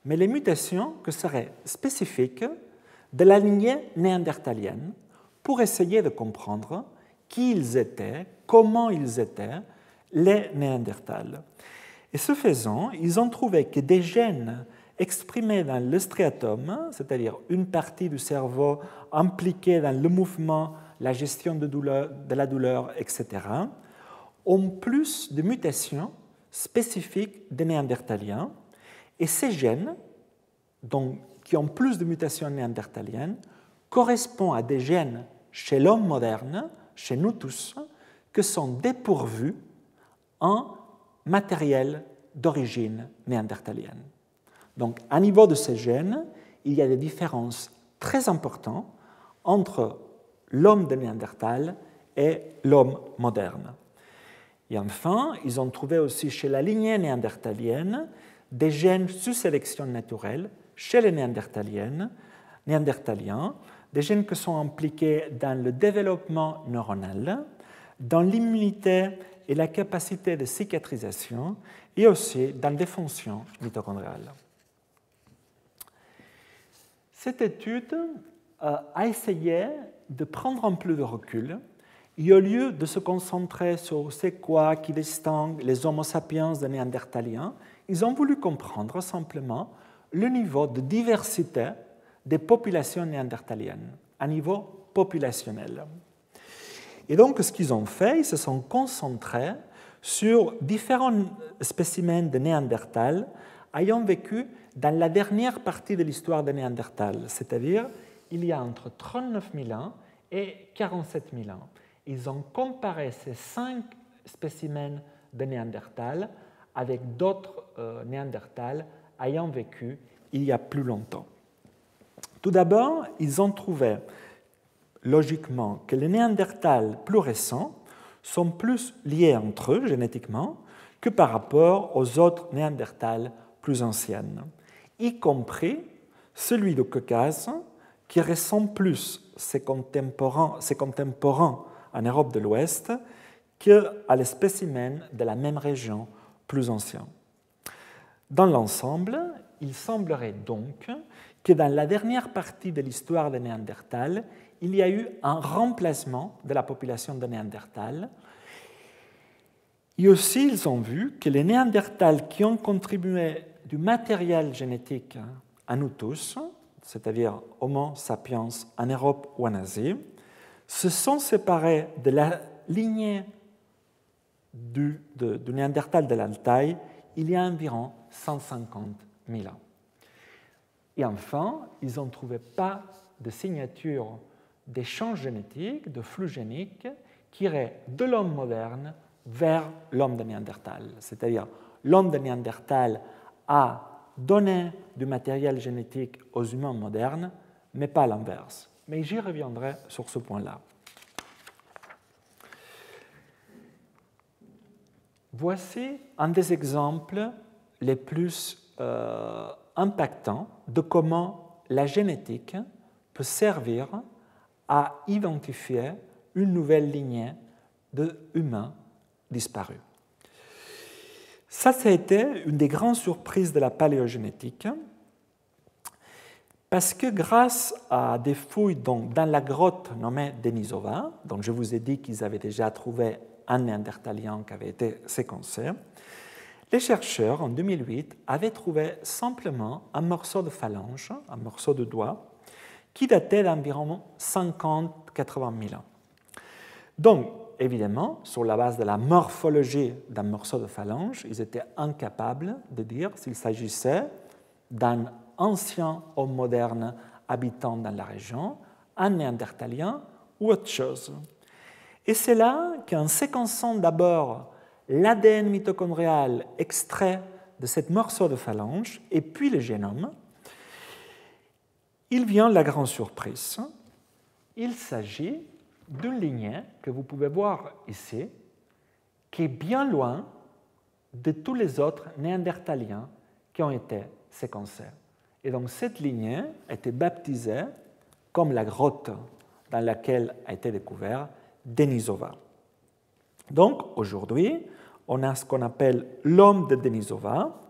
mais les mutations que seraient spécifiques de la lignée néandertalienne pour essayer de comprendre qui ils étaient, comment ils étaient, les Néandertals. Et ce faisant, ils ont trouvé que des gènes exprimés dans le striatum, c'est-à-dire une partie du cerveau impliquée dans le mouvement, la gestion de la douleur, etc., ont plus de mutations spécifiques des Néandertaliens Et ces gènes, donc, qui ont plus de mutations néandertaliennes, correspondent à des gènes chez l'homme moderne, chez nous tous, qui sont dépourvus en matériel d'origine néandertalienne. Donc, à niveau de ces gènes, il y a des différences très importantes entre l'homme de Néandertal et l'homme moderne. Et enfin, ils ont trouvé aussi chez la lignée néandertalienne des gènes sous sélection naturelle chez les néandertaliens, des gènes qui sont impliqués dans le développement neuronal, dans l'immunité et la capacité de cicatrisation, et aussi dans des fonctions mitochondriales. Cette étude a essayé de prendre un peu de recul et au lieu de se concentrer sur c'est quoi qui distingue les Homo sapiens des Néandertaliens, ils ont voulu comprendre simplement le niveau de diversité des populations néandertaliennes, à niveau populationnel. Et donc, ce qu'ils ont fait, ils se sont concentrés sur différents spécimens de Néandertal ayant vécu dans la dernière partie de l'histoire de Néandertal, c'est-à-dire il y a entre 39 000 ans et 47 000 ans. Ils ont comparé ces 5 spécimens de Néandertal avec d'autres Néandertal ayant vécu il y a plus longtemps. Tout d'abord, ils ont trouvé logiquement que les Néandertals plus récents sont plus liés entre eux génétiquement que par rapport aux autres Néandertals plus anciennes, y compris celui du Caucase qui ressemble plus ses contemporains en Europe de l'Ouest qu'à les spécimens de la même région plus anciens. Dans l'ensemble, il semblerait donc que dans la dernière partie de l'histoire des Néandertals, il y a eu un remplacement de la population de Néandertal. Et aussi, ils ont vu que les Néandertals qui ont contribué du matériel génétique à nous tous, c'est-à-dire Homo sapiens en Europe ou en Asie, se sont séparés de la lignée du Néandertal de l'Altaï il y a environ 150 000 ans. Et enfin, ils n'ont trouvé pas de signature d'échange génétique, de flux génique, qui irait de l'homme moderne vers l'homme de Néandertal. C'est-à-dire, l'homme de Néandertal a donné du matériel génétique aux humains modernes, mais pas l'inverse. Mais j'y reviendrai sur ce point-là. Voici un des exemples les plus impactants de comment la génétique peut servir à identifier une nouvelle lignée d'humains disparus. Ça a été une des grandes surprises de la paléogénétique, parce que grâce à des fouilles dans la grotte nommée Denisova, dont je vous ai dit qu'ils avaient déjà trouvé un néandertalien qui avait été séquencé, les chercheurs, en 2008, avaient trouvé simplement un morceau de phalange, un morceau de doigt, qui datait d'environ 50-80 000 ans. Donc, évidemment, sur la base de la morphologie d'un morceau de phalange, ils étaient incapables de dire s'il s'agissait d'un ancien homme moderne habitant dans la région, un néandertalien ou autre chose. Et c'est là qu'en séquençant d'abord l'ADN mitochondrial extrait de ce morceau de phalange et puis le génome, il vient la grande surprise. Il s'agit d'une lignée que vous pouvez voir ici, qui est bien loin de tous les autres néandertaliens qui ont été séquencés. Et donc cette lignée a été baptisée comme la grotte dans laquelle a été découvert Denisova. Donc aujourd'hui, on a ce qu'on appelle l'homme de Denisova,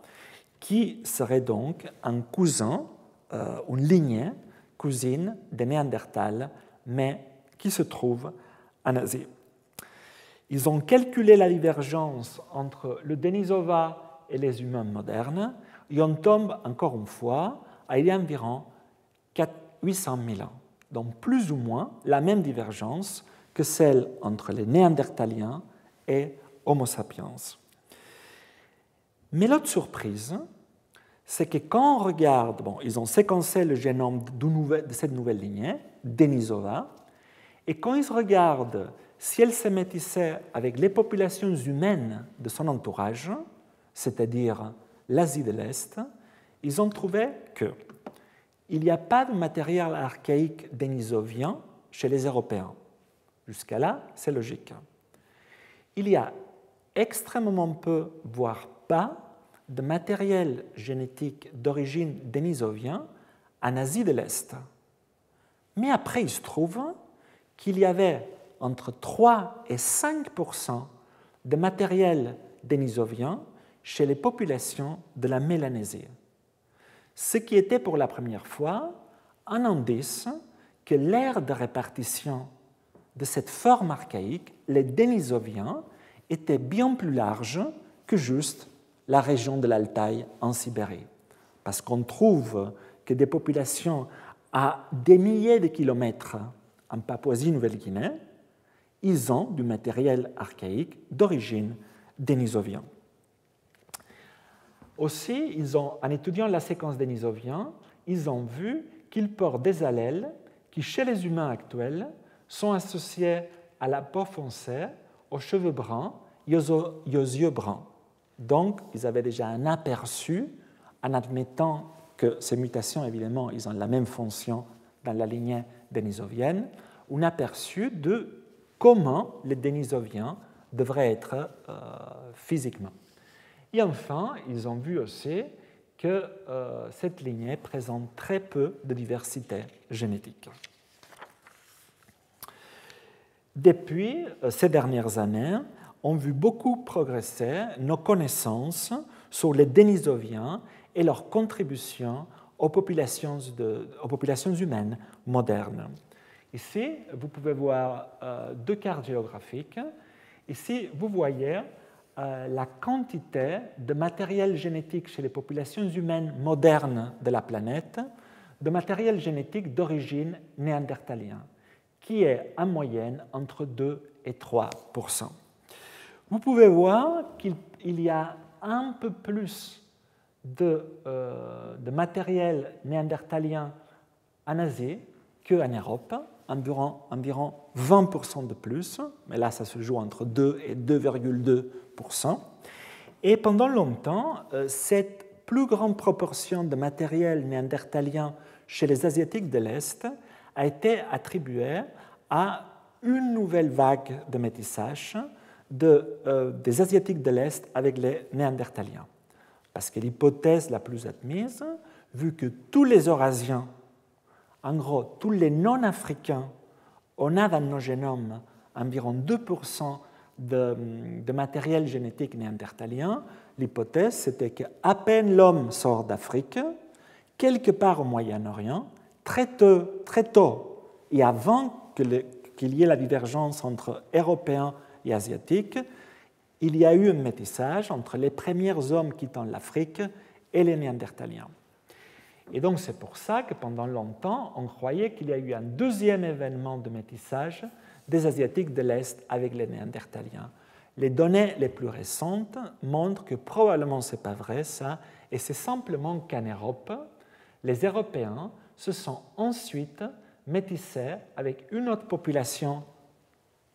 qui serait donc un cousin, une lignée cousine des Néandertals, mais qui se trouve en Asie. Ils ont calculé la divergence entre le Denisova et les humains modernes, et on tombe encore une fois à il y a environ 800 000 ans. Donc plus ou moins la même divergence que celle entre les Néandertaliens et Homo sapiens. Mais l'autre surprise, c'est que quand on regarde, ils ont séquencé le génome de cette nouvelle lignée, Denisova, et quand ils regardent si elle se métissait avec les populations humaines de son entourage, c'est-à-dire l'Asie de l'Est, ils ont trouvé qu'il n'y a pas de matériel archaïque dénisovien chez les Européens. Jusqu'à là, c'est logique. Il y a extrêmement peu, voire pas, de matériel génétique d'origine dénisovien en Asie de l'Est. Mais après, il se trouve qu'il y avait entre 3 et 5% de matériel dénisovien chez les populations de la Mélanésie. Ce qui était pour la première fois un indice que l'aire de répartition de cette forme archaïque, les Denisoviens, était bien plus large que juste la région de l'Altaï en Sibérie. Parce qu'on trouve que des populations à des milliers de kilomètres en Papouasie-Nouvelle-Guinée, ils ont du matériel archaïque d'origine dénisovien. Aussi, en étudiant la séquence dénisovien, ils ont vu qu'ils portent des allèles qui, chez les humains actuels, sont associés à la peau foncée, aux cheveux bruns et aux yeux bruns. Donc, ils avaient déjà un aperçu, en admettant que ces mutations, évidemment, ils ont la même fonction dans la lignée dénisovienne, un aperçu de comment les dénisoviens devraient être physiquement. Et enfin, ils ont vu aussi que cette lignée présente très peu de diversité génétique. Depuis ces dernières années, on a vu beaucoup progresser nos connaissances sur les Denisoviens et leur contribution aux populations humaines modernes. Ici, vous pouvez voir deux cartes géographiques. Ici, vous voyez la quantité de matériel génétique chez les populations humaines modernes de la planète, de matériel génétique d'origine néandertalien, qui est en moyenne entre 2 et 3%. Vous pouvez voir qu'il y a un peu plus de matériel néandertalien en Asie qu'en Europe, environ 20% de plus, mais là ça se joue entre 2 et 2,2%. Et pendant longtemps, cette plus grande proportion de matériel néandertalien chez les Asiatiques de l'Est a été attribuée à une nouvelle vague de métissage des Asiatiques de l'Est avec les Néandertaliens. Parce que l'hypothèse la plus admise, vu que tous les Eurasiens, en gros tous les non-africains, on a dans nos génomes environ 2% de matériel génétique néandertalien, l'hypothèse c'était qu'à peine l'homme sort d'Afrique, quelque part au Moyen-Orient, très tôt, et avant qu'il y ait la divergence entre Européens et Asiatiques, il y a eu un métissage entre les premiers hommes quittant l'Afrique et les Néandertaliens. Et donc c'est pour ça que pendant longtemps, on croyait qu'il y a eu un deuxième événement de métissage des Asiatiques de l'Est avec les Néandertaliens. Les données les plus récentes montrent que probablement ce n'est pas vrai ça, et c'est simplement qu'en Europe, les Européens se sont ensuite métissés avec une autre population,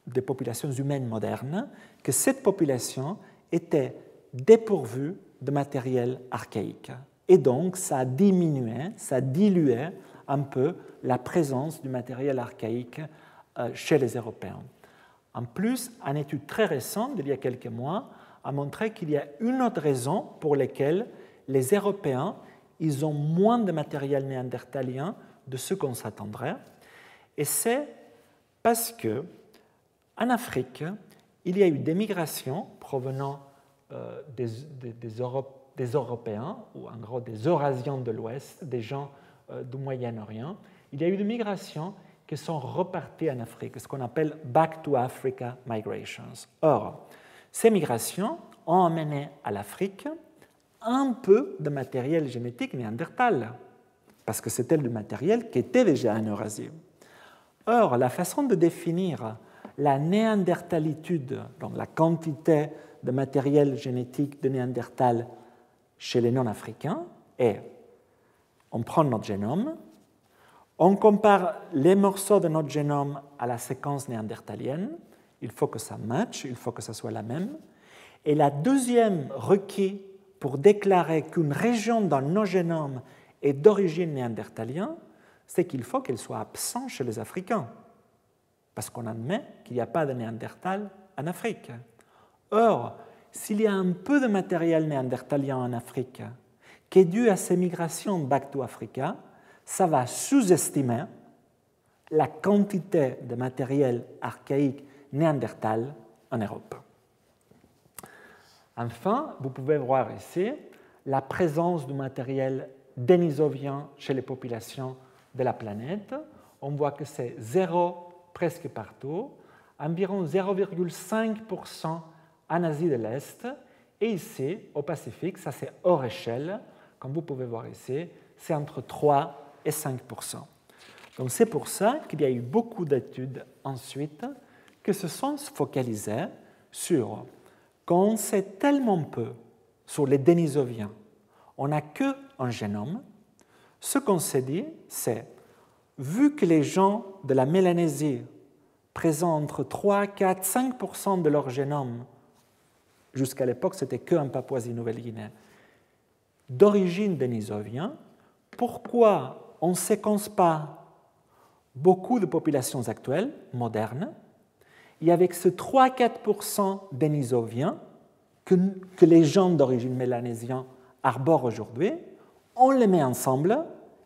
des populations humaines modernes, que cette population était dépourvue de matériel archaïque. Et donc, ça a diminué, ça a dilué un peu la présence du matériel archaïque chez les Européens. En plus, une étude très récente, d'il y a quelques mois, a montré qu'il y a une autre raison pour laquelle les Européens ils ont moins de matériel néandertalien de ce qu'on s'attendrait. Et c'est parce qu'en Afrique, il y a eu des migrations provenant des Européens, ou en gros des Eurasiens de l'Ouest, des gens du Moyen-Orient. Il y a eu des migrations qui sont reparties en Afrique, ce qu'on appelle « back to Africa migrations ». Or, ces migrations ont amené à l'Afrique un peu de matériel génétique néandertal, parce que c'était du matériel qui était déjà en Eurasie. Or, la façon de définir la néandertalitude, donc la quantité de matériel génétique de Néandertal chez les non-africains, est, on prend notre génome, on compare les morceaux de notre génome à la séquence néandertalienne, il faut que ça matche, il faut que ça soit la même. Et la deuxième requis pour déclarer qu'une région dans nos génomes est d'origine néandertalienne, c'est qu'il faut qu'elle soit absente chez les Africains, parce qu'on admet qu'il n'y a pas de Néandertal en Afrique. Or, s'il y a un peu de matériel néandertalien en Afrique qui est dû à ces migrations back to Africa, ça va sous-estimer la quantité de matériel archaïque néandertal en Europe. Enfin, vous pouvez voir ici la présence du matériel dénisovien chez les populations de la planète. On voit que c'est 0 presque partout, environ 0,5% en Asie de l'Est, et ici, au Pacifique, ça c'est hors échelle, comme vous pouvez voir ici, c'est entre 3 et 5%. Donc c'est pour ça qu'il y a eu beaucoup d'études ensuite qui se sont focalisées sur, quand on sait tellement peu sur les Denisoviens, on n'a qu'un génome, ce qu'on s'est dit, c'est, vu que les gens de la Mélanésie présentent entre 3, 4, 5% de leur génome, jusqu'à l'époque c'était qu'en Papouasie-Nouvelle-Guinée, d'origine dénisovien, pourquoi on ne séquence pas beaucoup de populations actuelles, modernes, et avec ce 3-4% dénisoviens que les gens d'origine mélanésienne arborent aujourd'hui, on les met ensemble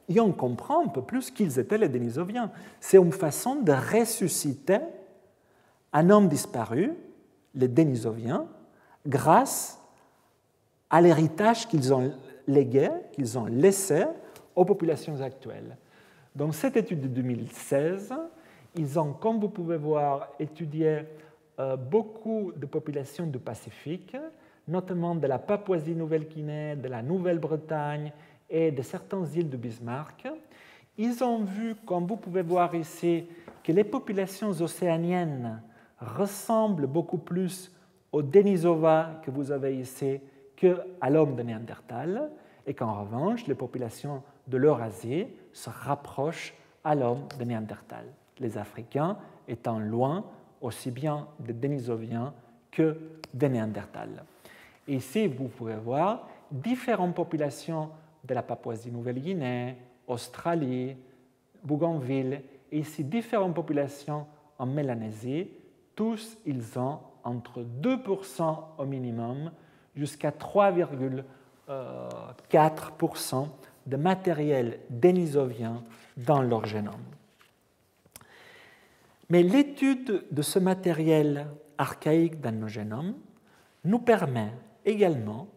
et on comprend un peu plus qu'ils étaient les Denisoviens. C'est une façon de ressusciter un homme disparu, les Denisoviens, grâce à l'héritage qu'ils ont légué, qu'ils ont laissé aux populations actuelles. Dans cette étude de 2016, ils ont, comme vous pouvez voir, étudié beaucoup de populations du Pacifique, notamment de la Papouasie-Nouvelle-Guinée, de la Nouvelle-Bretagne et de certaines îles de Bismarck. Ils ont vu, comme vous pouvez voir ici, que les populations océaniennes ressemblent beaucoup plus aux Denisova que vous avez ici qu'à l'homme de Néandertal, et qu'en revanche, les populations de l'Eurasie se rapprochent à l'homme de Néandertal, les Africains étant loin aussi bien des Denisoviens que des Néandertals. Ici, vous pouvez voir différentes populations de la Papouasie-Nouvelle-Guinée, Australie, Bougainville, et ici différentes populations en Mélanésie. Tous, ils ont entre 2% au minimum jusqu'à 3,4% de matériel dénisovien dans leur génome. Mais l'étude de ce matériel archaïque dans nos génomes nous permet également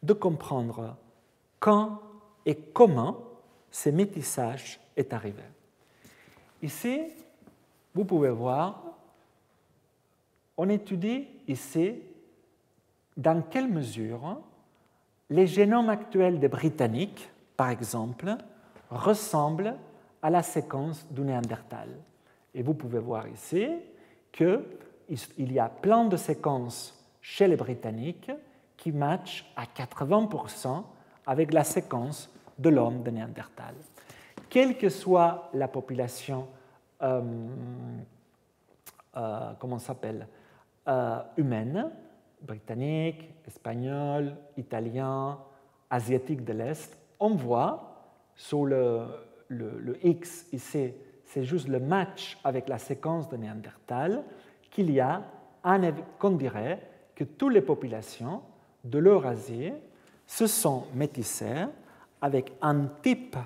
de comprendre quand et comment ce métissage est arrivé. Ici, vous pouvez voir, on étudie ici dans quelle mesure les génomes actuels des Britanniques, par exemple, ressemblent à la séquence du Néandertal. Et vous pouvez voir ici qu'il y a plein de séquences chez les Britanniques qui matchent à 80% avec la séquence de l'homme de Néandertal. Quelle que soit la population humaine, britannique, espagnol, italien, asiatique de l'Est, on voit sur le X ici, c'est juste le match avec la séquence de Néandertal, qu'il y a, qu'on dirait que toutes les populations de l'Eurasie se sont métissées avec un type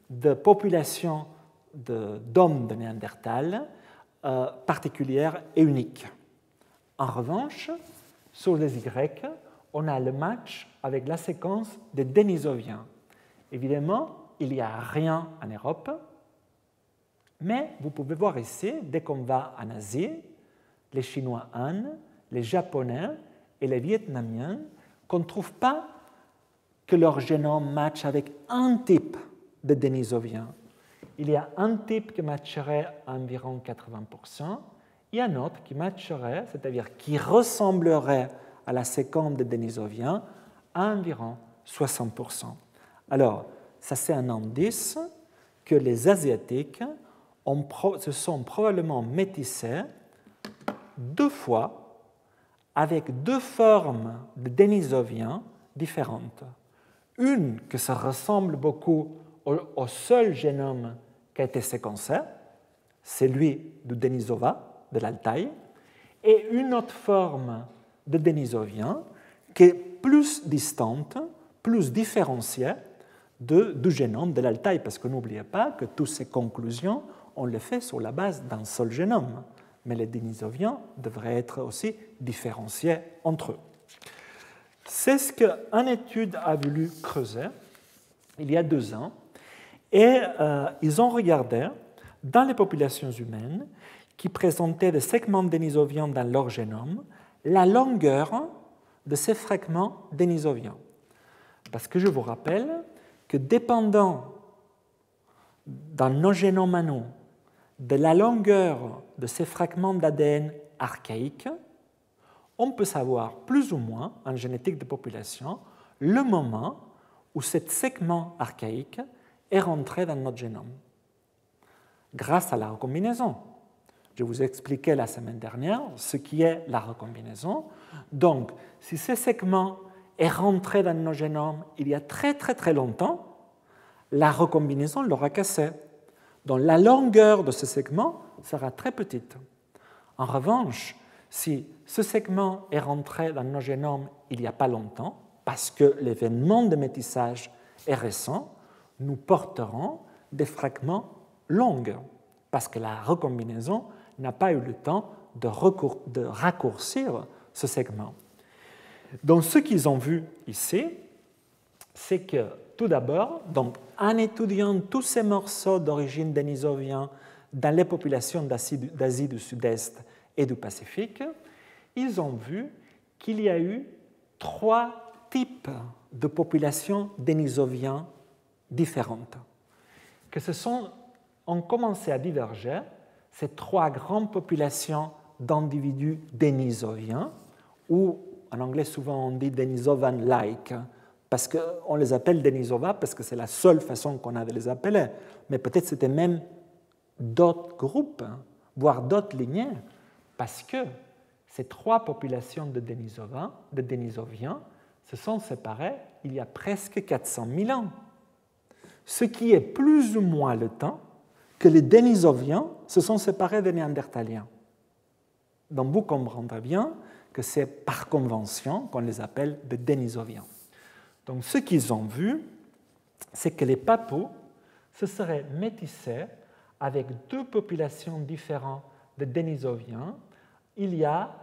de population d'hommes de Néandertal particulière et unique. En revanche, sur les Y, on a le match avec la séquence des Denisoviens. Évidemment, il n'y a rien en Europe, mais vous pouvez voir ici, dès qu'on va en Asie, les Chinois Han, les Japonais et les Vietnamiens, qu'on ne trouve pas que leur génome matche avec un type de Denisovien. Il y a un type qui matcherait à environ 80%, et un autre qui matcherait, c'est-à-dire qui ressemblerait à la séquence de Denisoviens, à environ 60%. Alors, ça c'est un indice que les Asiatiques se sont probablement métissés 2 fois avec 2 formes de Denisoviens différentes. Une qui se ressemble beaucoup au seul génome qui a été séquencé, celui du Denisova, de l'Altaï, et une autre forme de Denisovien qui est plus distante, plus différenciée du génome de l'Altaï, parce que n'oubliez pas que toutes ces conclusions, on les fait sur la base d'un seul génome, mais les Denisoviens devraient être aussi différenciés entre eux. C'est ce qu'une étude a voulu creuser il y a 2 ans, et ils ont regardé dans les populations humaines qui présentaient des segments denisoviens dans leur génome, la longueur de ces fragments denisoviens. Parce que je vous rappelle que dépendant dans nos génomes à nous de la longueur de ces fragments d'ADN archaïques, on peut savoir plus ou moins, en génétique de population, le moment où ce segment archaïque est rentré dans notre génome, grâce à la recombinaison. Je vous ai expliqué la semaine dernière ce qui est la recombinaison. Donc, si ce segment est rentré dans nos génomes il y a très très très longtemps, la recombinaison l'aura cassé. Donc, la longueur de ce segment sera très petite. En revanche, si ce segment est rentré dans nos génomes il n'y a pas longtemps, parce que l'événement de métissage est récent, nous porterons des fragments longs, parce que la recombinaison n'a pas eu le temps de raccourcir ce segment. Donc, ce qu'ils ont vu ici, c'est que tout d'abord, en étudiant tous ces morceaux d'origine denisovien dans les populations d'Asie du Sud-Est et du Pacifique, ils ont vu qu'il y a eu 3 types de populations denisoviennes différentes, que ont commencé à diverger ces 3 grandes populations d'individus denisoviens, ou en anglais souvent on dit Denisovan-like, parce qu'on les appelle Denisova parce que c'est la seule façon qu'on a de les appeler, mais peut-être c'était même d'autres groupes, voire d'autres lignées, parce que ces 3 populations de Denisoviens se sont séparées il y a presque 400 000 ans, ce qui est plus ou moins le temps que les Denisoviens se sont séparés des Néandertaliens. Donc vous comprendrez bien que c'est par convention qu'on les appelle des Denisoviens. Donc ce qu'ils ont vu, c'est que les papous se seraient métissés avec 2 populations différentes de Denisoviens. Il y a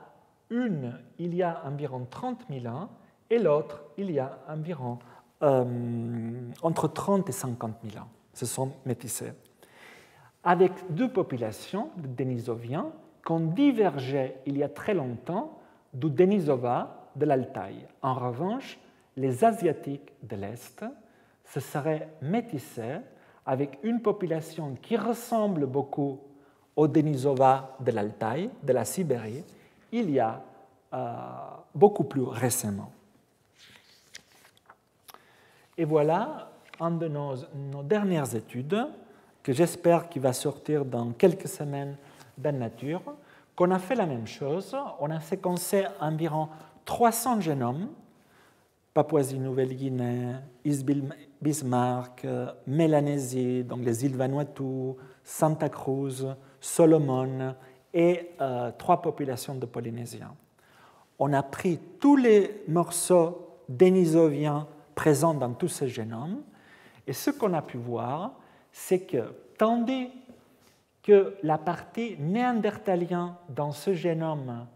environ 30 000 ans et l'autre, il y a environ entre 30 et 50 000 ans. Se sont métissés. Avec 2 populations de Denisoviens qui ont divergé il y a très longtemps du Denisova de l'Altaï. En revanche, les Asiatiques de l'Est se seraient métissés avec une population qui ressemble beaucoup au Denisova de l'Altaï, de la Sibérie, il y a beaucoup plus récemment. Et voilà une de nos dernières études, que j'espère qu'il va sortir dans quelques semaines dans Nature, qu'on a fait la même chose. On a séquencé environ 300 génomes, Papouasie-Nouvelle-Guinée, Bismarck, Mélanésie, donc les îles Vanuatu, Santa Cruz, Solomon et 3 populations de Polynésiens. On a pris tous les morceaux denisoviens présents dans tous ces génomes et ce qu'on a pu voir, c'est que tandis que la partie néandertalienne dans ce génome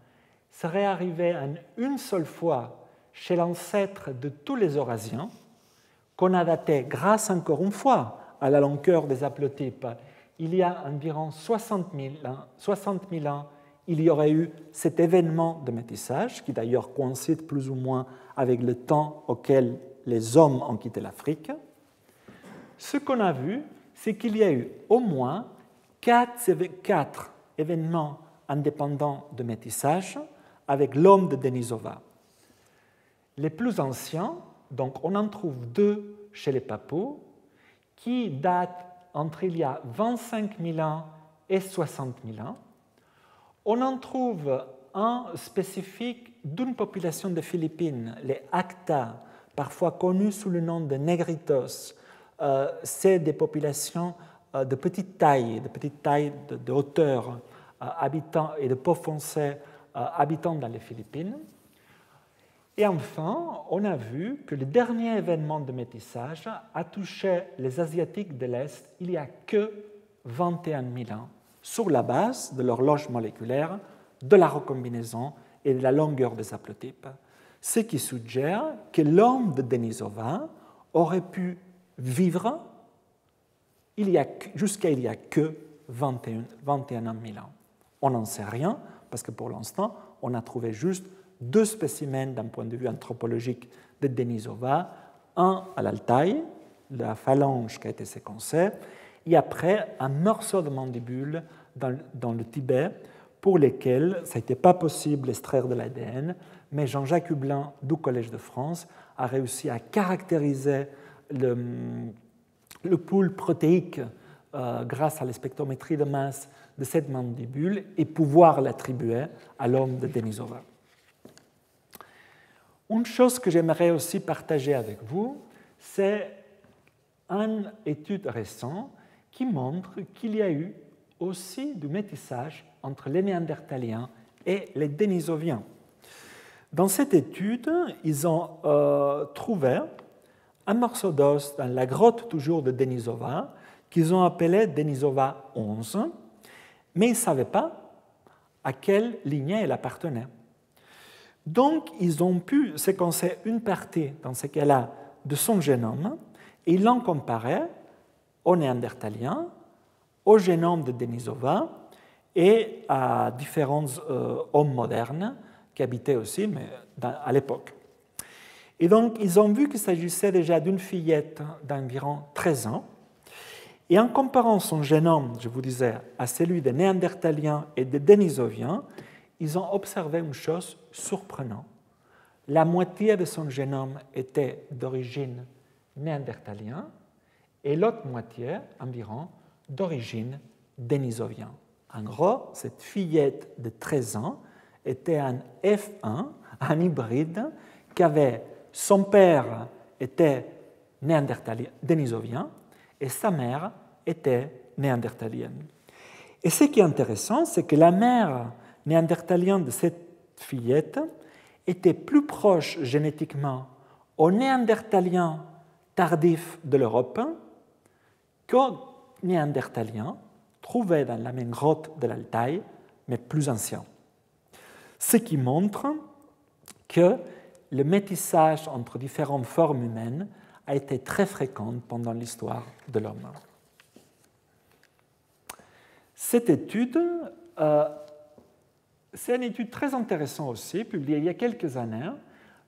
serait arrivée en une seule fois chez l'ancêtre de tous les Eurasiens, qu'on a daté grâce encore une fois à la longueur des haplotypes, il y a environ 60 000 ans, il y aurait eu cet événement de métissage, qui d'ailleurs coïncide plus ou moins avec le temps auquel les hommes ont quitté l'Afrique. Ce qu'on a vu, c'est qu'il y a eu au moins 4 événements indépendants de métissage avec l'homme de Denisova. Les plus anciens, donc on en trouve 2 chez les Papous, qui date entre il y a 25 000 ans et 60 000 ans. On en trouve un spécifique d'une population des Philippines, les Acta, parfois connues sous le nom de Negritos. C'est des populations de petite taille de hauteur, habitant et de peau foncée, habitant dans les Philippines. Et enfin, on a vu que le dernier événement de métissage a touché les Asiatiques de l'Est il n'y a que 21 000 ans, sur la base de l'horloge moléculaire, de la recombinaison et de la longueur des haplotypes, ce qui suggère que l'homme de Denisova aurait pu vivre jusqu'à il n'y a que 21 000 ans. On n'en sait rien, parce que pour l'instant, on a trouvé juste 2 spécimens d'un point de vue anthropologique de Denisova, un à l'Altaï, la phalange qui a été séquencée, et après un morceau de mandibule dans le Tibet, pour lesquels ça n'était pas possible d'extraire de l'ADN, mais Jean-Jacques Hublin du Collège de France a réussi à caractériser le pool protéique grâce à la spectrométrie de masse de cette mandibule et pouvoir l'attribuer à l'homme de Denisova. Une chose que j'aimerais aussi partager avec vous, c'est une étude récente qui montre qu'il y a eu aussi du métissage entre les Néandertaliens et les Denisoviens. Dans cette étude, ils ont trouvé un morceau d'os dans la grotte toujours de Denisova qu'ils ont appelé Denisova 11, mais ils ne savaient pas à quelle lignée elle appartenait. Donc, ils ont pu séquencer une partie, dans ce cas-là, de son génome, et ils l'ont comparé aux Néandertaliens, au génome de Denisova et à différents hommes modernes qui habitaient aussi, mais à l'époque. Et donc, ils ont vu qu'il s'agissait déjà d'une fillette d'environ 13 ans. Et en comparant son génome, je vous disais, à celui des Néandertaliens et des Denisoviens, ils ont observé une chose surprenante. La moitié de son génome était d'origine néandertalienne et l'autre moitié, environ, d'origine denisovienne. En gros, cette fillette de 13 ans était un F1, un hybride, qui avait son père était néandertalien, denisovien et sa mère était néandertalienne. Et ce qui est intéressant, c'est que la mère néandertalienne de cette fillette était plus proche génétiquement aux néandertaliens tardifs de l'Europe qu'aux néandertaliens trouvés dans la même grotte de l'Altaï, mais plus anciens. Ce qui montre que le métissage entre différentes formes humaines a été très fréquent pendant l'histoire de l'homme. Cette étude, c'est une étude très intéressante aussi, publiée il y a quelques années,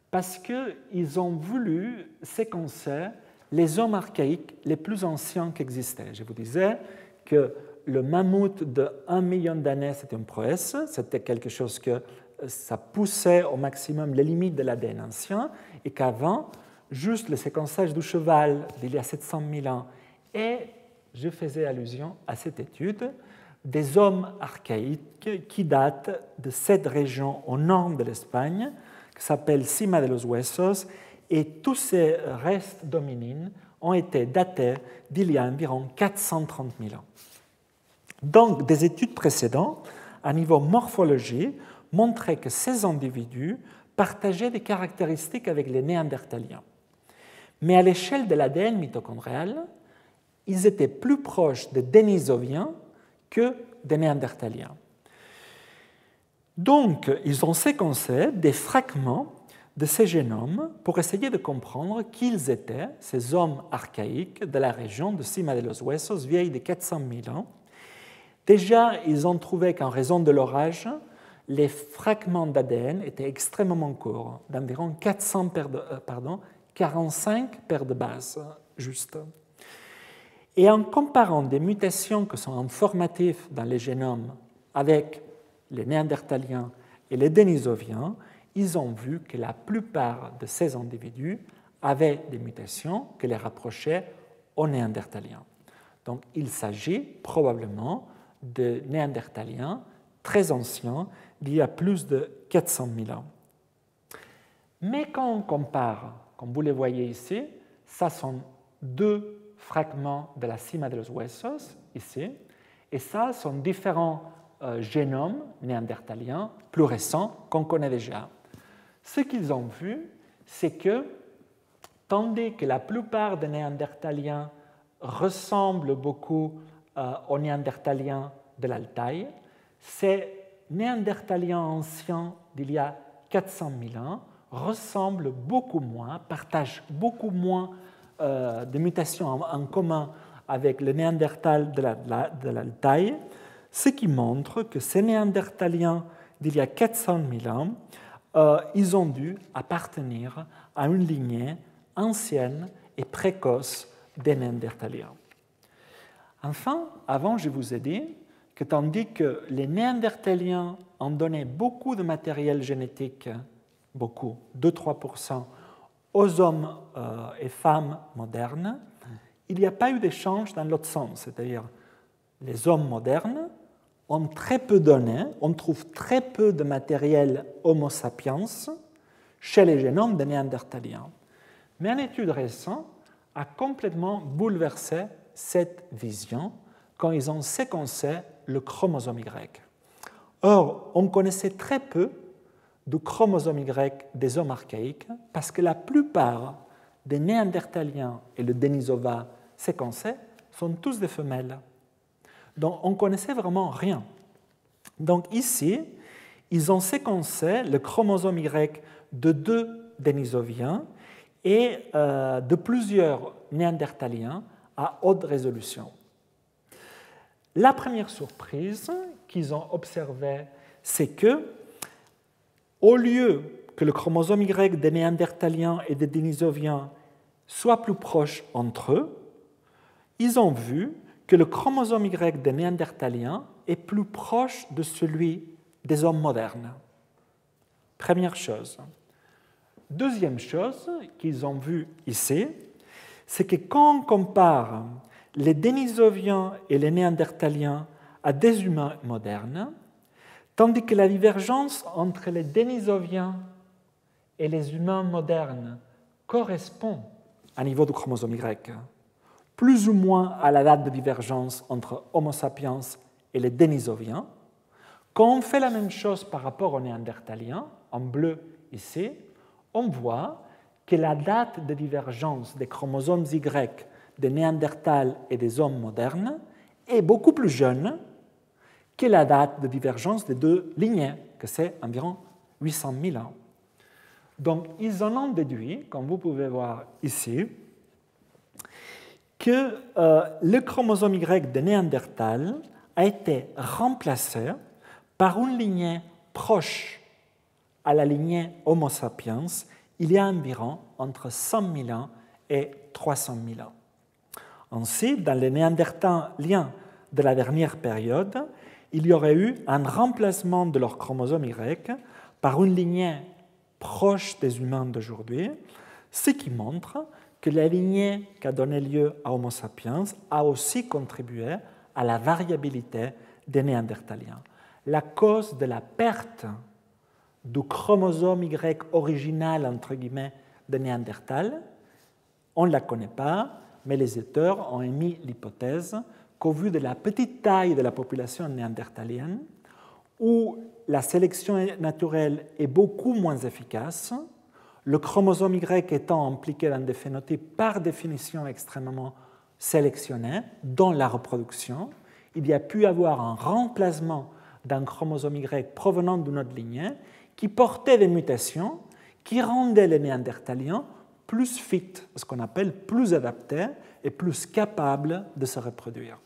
parce qu'ils ont voulu séquencer les hommes archaïques les plus anciens qui existaient. Je vous disais que le mammouth de 1 million d'années, c'était une prouesse, c'était quelque chose que ça poussait au maximum les limites de l'ADN ancien, et qu'avant, juste le séquençage du cheval d'il y a 700 000 ans, et je faisais allusion à cette étude, des hommes archaïques qui datent de cette région au nord de l'Espagne, qui s'appelle Cima de los Huesos, et tous ces restes d'hominines ont été datés d'il y a environ 430 000 ans. Donc, des études précédentes, à niveau morphologie, montraient que ces individus partageaient des caractéristiques avec les néandertaliens. Mais à l'échelle de l'ADN mitochondrial, ils étaient plus proches des denisoviens que des néandertaliens. Donc, ils ont séquencé des fragments de ces génomes pour essayer de comprendre qu'ils étaient, ces hommes archaïques de la région de Cima de los Huesos, vieille de 400 000 ans. Déjà, ils ont trouvé qu'en raison de leur âge, les fragments d'ADN étaient extrêmement courts, d'environ 45 paires de bases, juste. Et en comparant des mutations qui sont informatives dans les génomes avec les néandertaliens et les denisoviens, ils ont vu que la plupart de ces individus avaient des mutations qui les rapprochaient aux Néandertaliens. Donc il s'agit probablement de Néandertaliens très anciens, d'il y a plus de 400 000 ans. Mais quand on compare, comme vous le voyez ici, ça sont deux fragments de la cima de los huesos, ici, et ça sont différents génomes néandertaliens plus récents qu'on connaît déjà. Ce qu'ils ont vu, c'est que, tandis que la plupart des Néandertaliens ressemblent beaucoup aux Néandertaliens de l'Altaï, ces Néandertaliens anciens d'il y a 400 000 ans ressemblent beaucoup moins, partagent beaucoup moins de mutations en commun avec le Néandertal de l'Altaï, ce qui montre que ces Néandertaliens d'il y a 400 000 ans, ils ont dû appartenir à une lignée ancienne et précoce des Néandertaliens. Enfin, avant, je vous ai dit que tandis que les Néandertaliens ont donné beaucoup de matériel génétique, beaucoup, 2-3%, aux hommes et femmes modernes, il n'y a pas eu d'échange dans l'autre sens, c'est-à-dire les hommes modernes ont très peu donné, on trouve très peu de matériel Homo sapiens chez les génomes des Néandertaliens. Mais une étude récente a complètement bouleversé cette vision quand ils ont séquencé le chromosome Y. Or, on connaissait très peu du chromosome Y des hommes archaïques parce que la plupart des Néandertaliens et le Denisova séquencés sont tous des femelles. Donc, on ne connaissait vraiment rien. Donc, ici, ils ont séquencé le chromosome Y de 2 Denisoviens et de plusieurs Néandertaliens à haute résolution. La première surprise qu'ils ont observée, c'est que, au lieu que le chromosome Y des Néandertaliens et des Denisoviens soit plus proche entre eux, ils ont vu que le chromosome Y des Néandertaliens est plus proche de celui des hommes modernes. Première chose. Deuxième chose qu'ils ont vue ici, c'est que quand on compare les Denisoviens et les Néandertaliens à des humains modernes, tandis que la divergence entre les Denisoviens et les humains modernes correspond à niveau du chromosome Y, plus ou moins à la date de divergence entre Homo sapiens et les Denisoviens. Quand on fait la même chose par rapport aux Néandertaliens, en bleu ici, on voit que la date de divergence des chromosomes Y des Néandertals et des hommes modernes est beaucoup plus jeune que la date de divergence des deux lignées, que c'est environ 800 000 ans. Donc, ils en ont déduit, comme vous pouvez voir ici, que le chromosome Y de Néandertal a été remplacé par une lignée proche à la lignée Homo sapiens il y a environ entre 100 000 ans et 300 000 ans. Ainsi, dans les Néandertaliens de la dernière période, il y aurait eu un remplacement de leur chromosome Y par une lignée proche des humains d'aujourd'hui, ce qui montre que la lignée qui a donné lieu à Homo sapiens a aussi contribué à la variabilité des Néandertaliens. La cause de la perte du chromosome Y original, entre guillemets, de Néandertal, on ne la connaît pas, mais les auteurs ont émis l'hypothèse qu'au vu de la petite taille de la population néandertalienne, où la sélection naturelle est beaucoup moins efficace, le chromosome Y étant impliqué dans des phénotypes par définition extrêmement sélectionnés, dont la reproduction, il y a pu y avoir un remplacement d'un chromosome Y provenant d'une autre lignée qui portait des mutations qui rendaient les Néandertaliens plus fit, ce qu'on appelle plus adaptés et plus capables de se reproduire.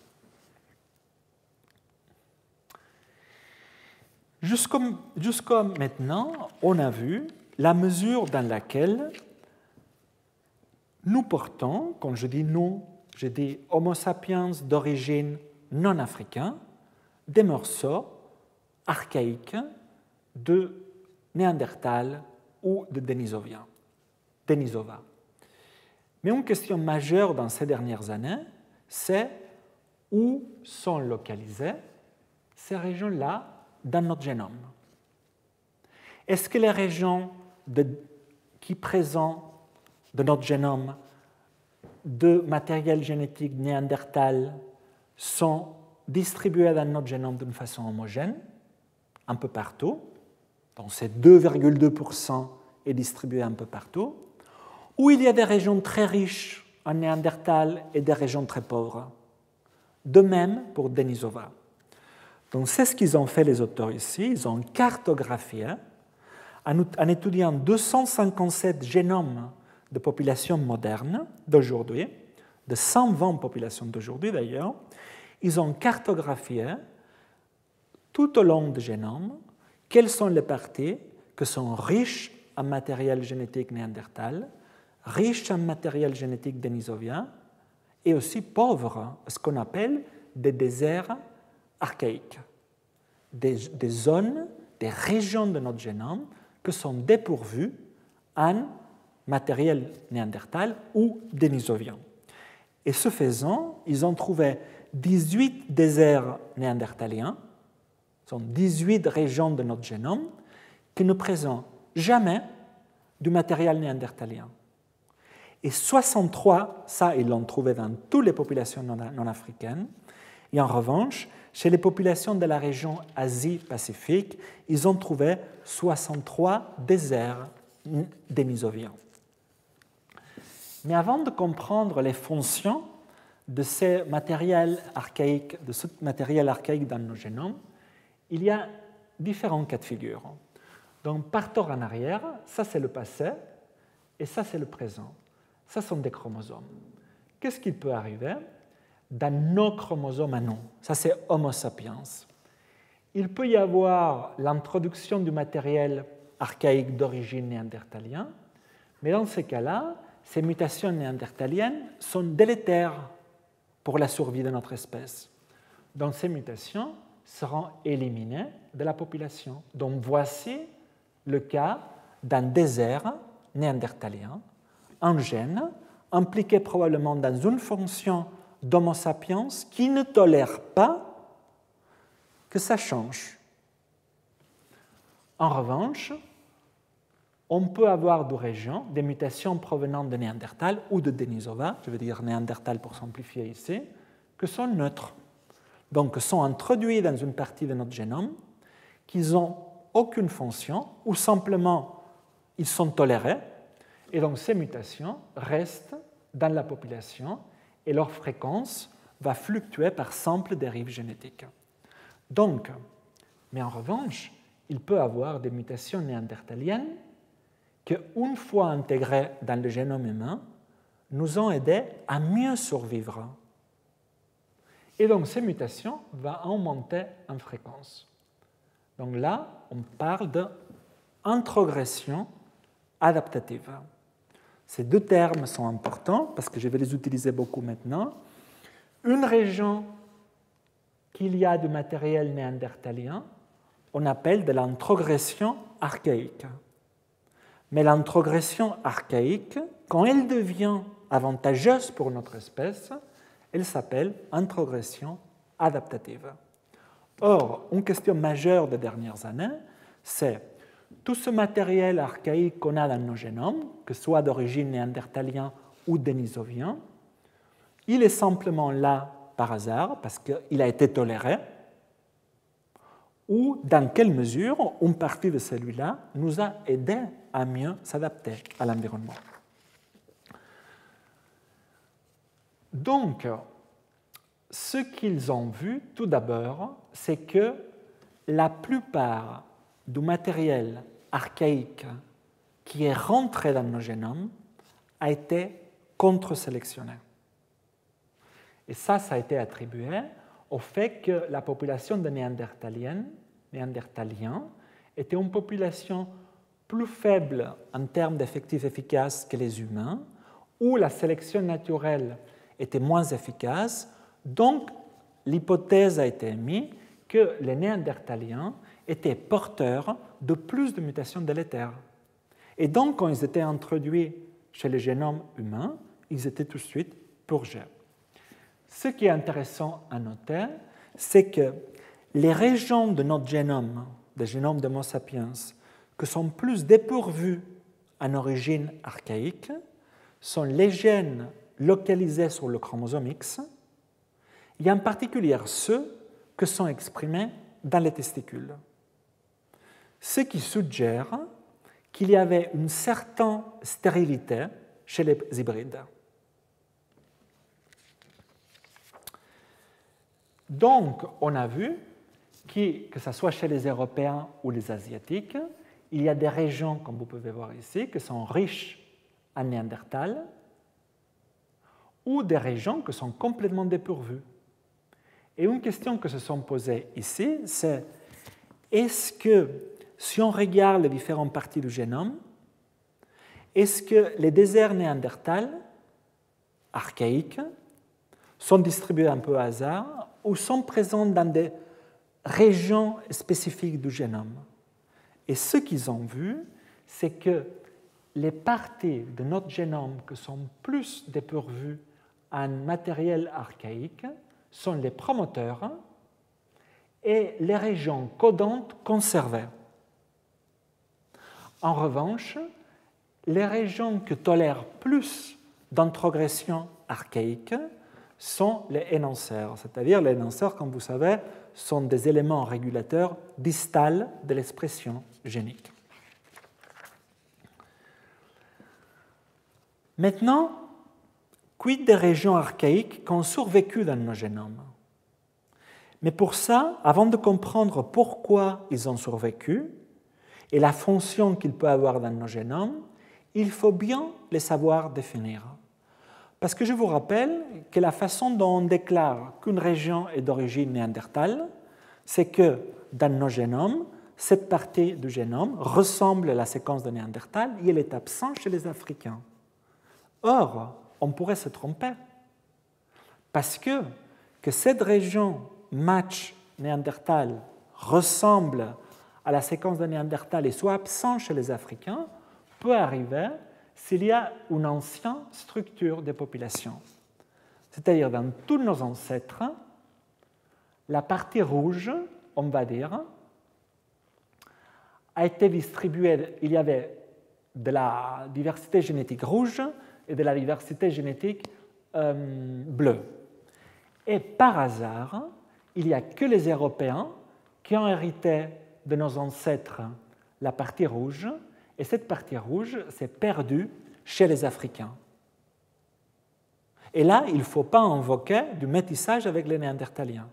Jusqu'à maintenant, on a vu la mesure dans laquelle nous portons, quand je dis nous, je dis Homo sapiens d'origine non africaine, des morceaux archaïques de Néandertal ou de Denisova. Mais une question majeure dans ces dernières années, c'est où sont localisées ces régions-là dans notre génome. Est-ce que les régions qui présentent de notre génome de matériel génétique néandertal sont distribuées dans notre génome d'une façon homogène, un peu partout, donc ces 2,2% est distribué un peu partout, ou il y a des régions très riches en néandertal et des régions très pauvres. De même pour Denisova. Donc c'est ce qu'ils ont fait les auteurs ici, ils ont cartographié en étudiant 257 génomes de populations modernes d'aujourd'hui, de 120 populations d'aujourd'hui d'ailleurs, ils ont cartographié tout au long du génome quelles sont les parties qui sont riches en matériel génétique néandertal, riches en matériel génétique dénisovien et aussi pauvres, ce qu'on appelle des déserts archaïques, des zones, des régions de notre génome qui sont dépourvues en matériel néandertal ou dénisovien. Et ce faisant, ils ont trouvé 18 déserts néandertaliens, ce sont 18 régions de notre génome qui ne présentent jamais du matériel néandertalien. Et 63, ça ils l'ont trouvé dans toutes les populations non africaines, et en revanche, chez les populations de la région Asie-Pacifique, ils ont trouvé 63 déserts dénisoviens. Mais avant de comprendre les fonctions de ce matériel archaïque dans nos génomes, il y a différents cas de figure. Donc, partons en arrière, ça c'est le passé et ça c'est le présent. Ça sont des chromosomes. Qu'est-ce qui peut arriver dans nos chromosomes à nous? Ça c'est Homo sapiens. Il peut y avoir l'introduction du matériel archaïque d'origine néandertalien, mais dans ces cas-là, ces mutations néandertaliennes sont délétères pour la survie de notre espèce. Donc ces mutations seront éliminées de la population. Donc voici le cas d'un désert néandertalien, un gène impliqué probablement dans une fonction d'Homo sapiens qui ne tolère pas que ça change. En revanche, on peut avoir des régions, des mutations provenant de Néandertal ou de Denisova, je veux dire Néandertal pour simplifier ici, qui sont neutres. Donc, sont introduits dans une partie de notre génome, qui n'ont aucune fonction, ou simplement ils sont tolérés, et donc ces mutations restent dans la population, et leur fréquence va fluctuer par simple dérive génétique. Donc, mais en revanche, il peut y avoir des mutations néandertaliennes qui, une fois intégrées dans le génome humain, nous ont aidés à mieux survivre. Et donc, ces mutations vont augmenter en fréquence. Donc là, on parle d'introgression adaptative. Ces deux termes sont importants parce que je vais les utiliser beaucoup maintenant. Une région qu'il y a du matériel néandertalien, on appelle de l'introgression archaïque. Mais l'introgression archaïque, quand elle devient avantageuse pour notre espèce, elle s'appelle introgression adaptative. Or, une question majeure des dernières années, c'est tout ce matériel archaïque qu'on a dans nos génomes, que ce soit d'origine néandertalien ou dénisovien, il est simplement là par hasard, parce qu'il a été toléré, ou dans quelle mesure une partie de celui-là nous a aidé à mieux s'adapter à l'environnement. Donc, ce qu'ils ont vu, tout d'abord, c'est que la plupart du matériel archaïque qui est rentré dans nos génomes a été contre-sélectionné. Et ça a été attribué au fait que la population de Néandertaliens était une population plus faible en termes d'effectifs efficaces que les humains, où la sélection naturelle était moins efficace. Donc, l'hypothèse a été émise que les Néandertaliens étaient porteurs de plus de mutations délétères. Et donc, quand ils étaient introduits chez le génome humain, ils étaient tout de suite purgés. Ce qui est intéressant à noter, c'est que les régions de notre génome, des génomes d'Homo sapiens, qui sont plus dépourvues en origine archaïque, sont les gènes localisés sur le chromosome X, et en particulier ceux qui sont exprimés dans les testicules. Ce qui suggère qu'il y avait une certaine stérilité chez les hybrides. Donc, on a vu que ce soit chez les Européens ou les Asiatiques, il y a des régions, comme vous pouvez voir ici, qui sont riches en Néandertal, ou des régions qui sont complètement dépourvues. Et une question que se sont posées ici, c'est est-ce que, si on regarde les différentes parties du génome, est-ce que les déserts néandertals, archaïques, sont distribués un peu au hasard ou sont présents dans des régions spécifiques du génome? Et ce qu'ils ont vu, c'est que les parties de notre génome qui sont plus dépourvues en matériel archaïque sont les promoteurs et les régions codantes conservées. En revanche, les régions qui tolèrent plus d'introgression archaïque sont les énonceurs, c'est-à-dire les énonceurs, comme vous savez, sont des éléments régulateurs distals de l'expression génique. Maintenant, quid des régions archaïques qui ont survécu dans nos génomes? Mais pour ça, avant de comprendre pourquoi ils ont survécu et la fonction qu'ils peuvent avoir dans nos génomes, il faut bien les savoir définir. Parce que je vous rappelle que la façon dont on déclare qu'une région est d'origine néandertale, c'est que dans nos génomes, cette partie du génome ressemble à la séquence de Néandertal et elle est absente chez les Africains. Or, on pourrait se tromper, parce que cette région match Néandertal ressemble à la séquence de Néandertal et soit absente chez les Africains peut arriver s'il y a une ancienne structure des populations. C'est-à-dire, dans tous nos ancêtres, la partie rouge, on va dire, a été distribuée. Il y avait de la diversité génétique rouge et de la diversité génétique bleue. Et par hasard, il n'y a que les Européens qui ont hérité de nos ancêtres la partie rouge, et cette partie rouge s'est perdue chez les Africains. Et là, il ne faut pas invoquer du métissage avec les Néandertaliens.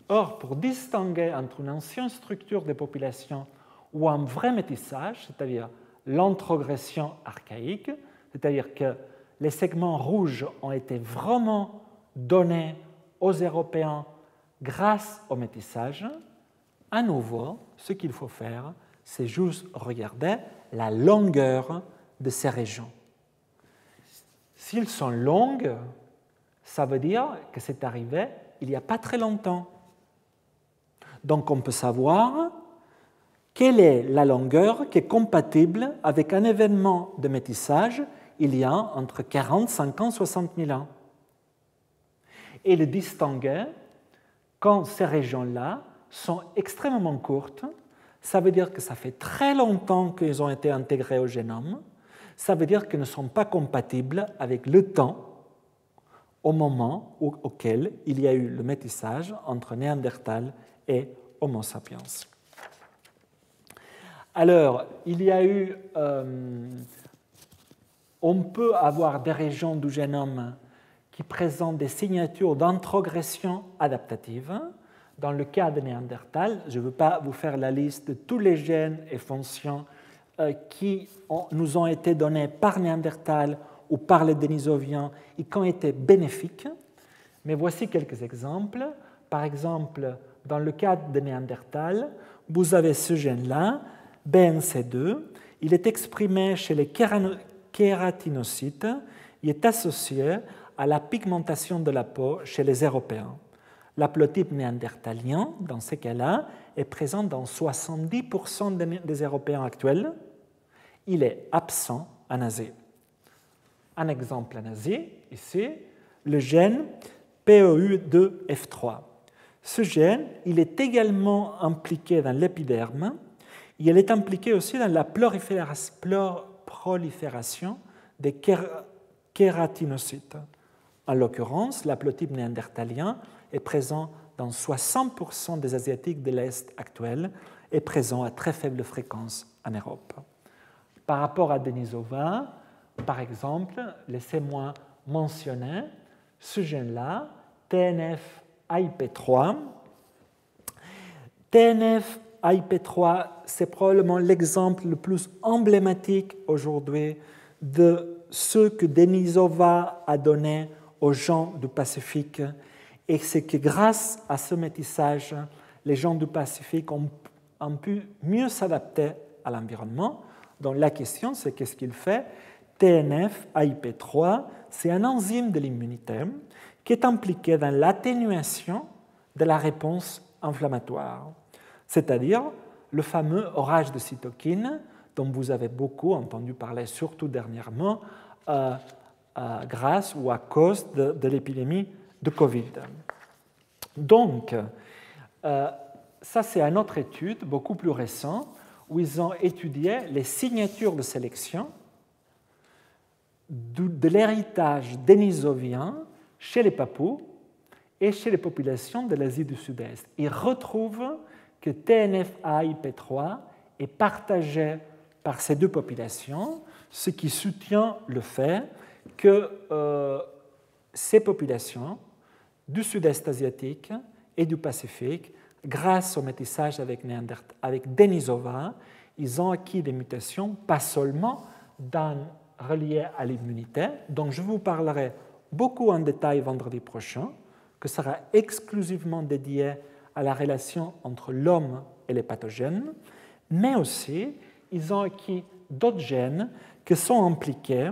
Or, pour distinguer entre une ancienne structure des populations ou un vrai métissage, c'est-à-dire l'introgression archaïque, c'est-à-dire que les segments rouges ont été vraiment donnés aux Européens grâce au métissage, à nouveau, ce qu'il faut faire, c'est juste regarder la longueur de ces régions. S'ils sont longues, ça veut dire que c'est arrivé il n'y a pas très longtemps. Donc on peut savoir quelle est la longueur qui est compatible avec un événement de métissage il y a entre 40, 50, 60 000 ans. Et le distinguer quand ces régions-là sont extrêmement courtes, ça veut dire que ça fait très longtemps qu'ils ont été intégrés au génome, ça veut dire qu'ils ne sont pas compatibles avec le temps au moment auquel il y a eu le métissage entre Néandertal et Homo sapiens. Alors, il y a eu, on peut avoir des régions du génome qui présentent des signatures d'introgression adaptative. Dans le cas de Néandertal, je ne veux pas vous faire la liste de tous les gènes et fonctions qui nous ont été donnés par Néandertal ou par les Denisoviens et qui ont été bénéfiques, mais voici quelques exemples. Par exemple, dans le cas de Néandertal, vous avez ce gène-là, BNC2, il est exprimé chez les kératinocytes, il est associé à la pigmentation de la peau chez les Européens. L'haplotype néandertalien, dans ces cas-là, est présent dans 70% des Européens actuels. Il est absent en Asie. un exemple en Asie, ici, le gène POU2F3. Ce gène, il est également impliqué dans l'épiderme et il est impliqué aussi dans la prolifération des kératinocytes. En l'occurrence, l'haplotype néandertalien est présent dans 60% des Asiatiques de l'Est actuels et présent à très faible fréquence en Europe. Par rapport à Denisova, par exemple, laissez-moi mentionner ce gène-là, TNF-AIP3. TNF-AIP3, c'est probablement l'exemple le plus emblématique aujourd'hui de ce que Denisova a donné aux gens du Pacifique. Et c'est que grâce à ce métissage, les gens du Pacifique ont pu mieux s'adapter à l'environnement. Donc la question, c'est qu'est-ce qu'il fait? TNF-AIP3, c'est un enzyme de l'immunité qui est impliqué dans l'atténuation de la réponse inflammatoire, c'est-à-dire le fameux orage de cytokines dont vous avez beaucoup entendu parler, surtout dernièrement, grâce ou à cause de l'épidémie de Covid. Donc, ça c'est une autre étude, beaucoup plus récente, où ils ont étudié les signatures de sélection de l'héritage dénisovien chez les Papous et chez les populations de l'Asie du Sud-Est. Ils retrouvent que TNF-AIP3 est partagé par ces deux populations, ce qui soutient le fait que ces populations du Sud-Est asiatique et du Pacifique, grâce au métissage avec Denisova, ils ont acquis des mutations, pas seulement reliées à l'immunité, dont je vous parlerai beaucoup en détail vendredi prochain, que sera exclusivement dédié à la relation entre l'homme et les pathogènes, mais aussi ils ont acquis d'autres gènes qui sont impliqués.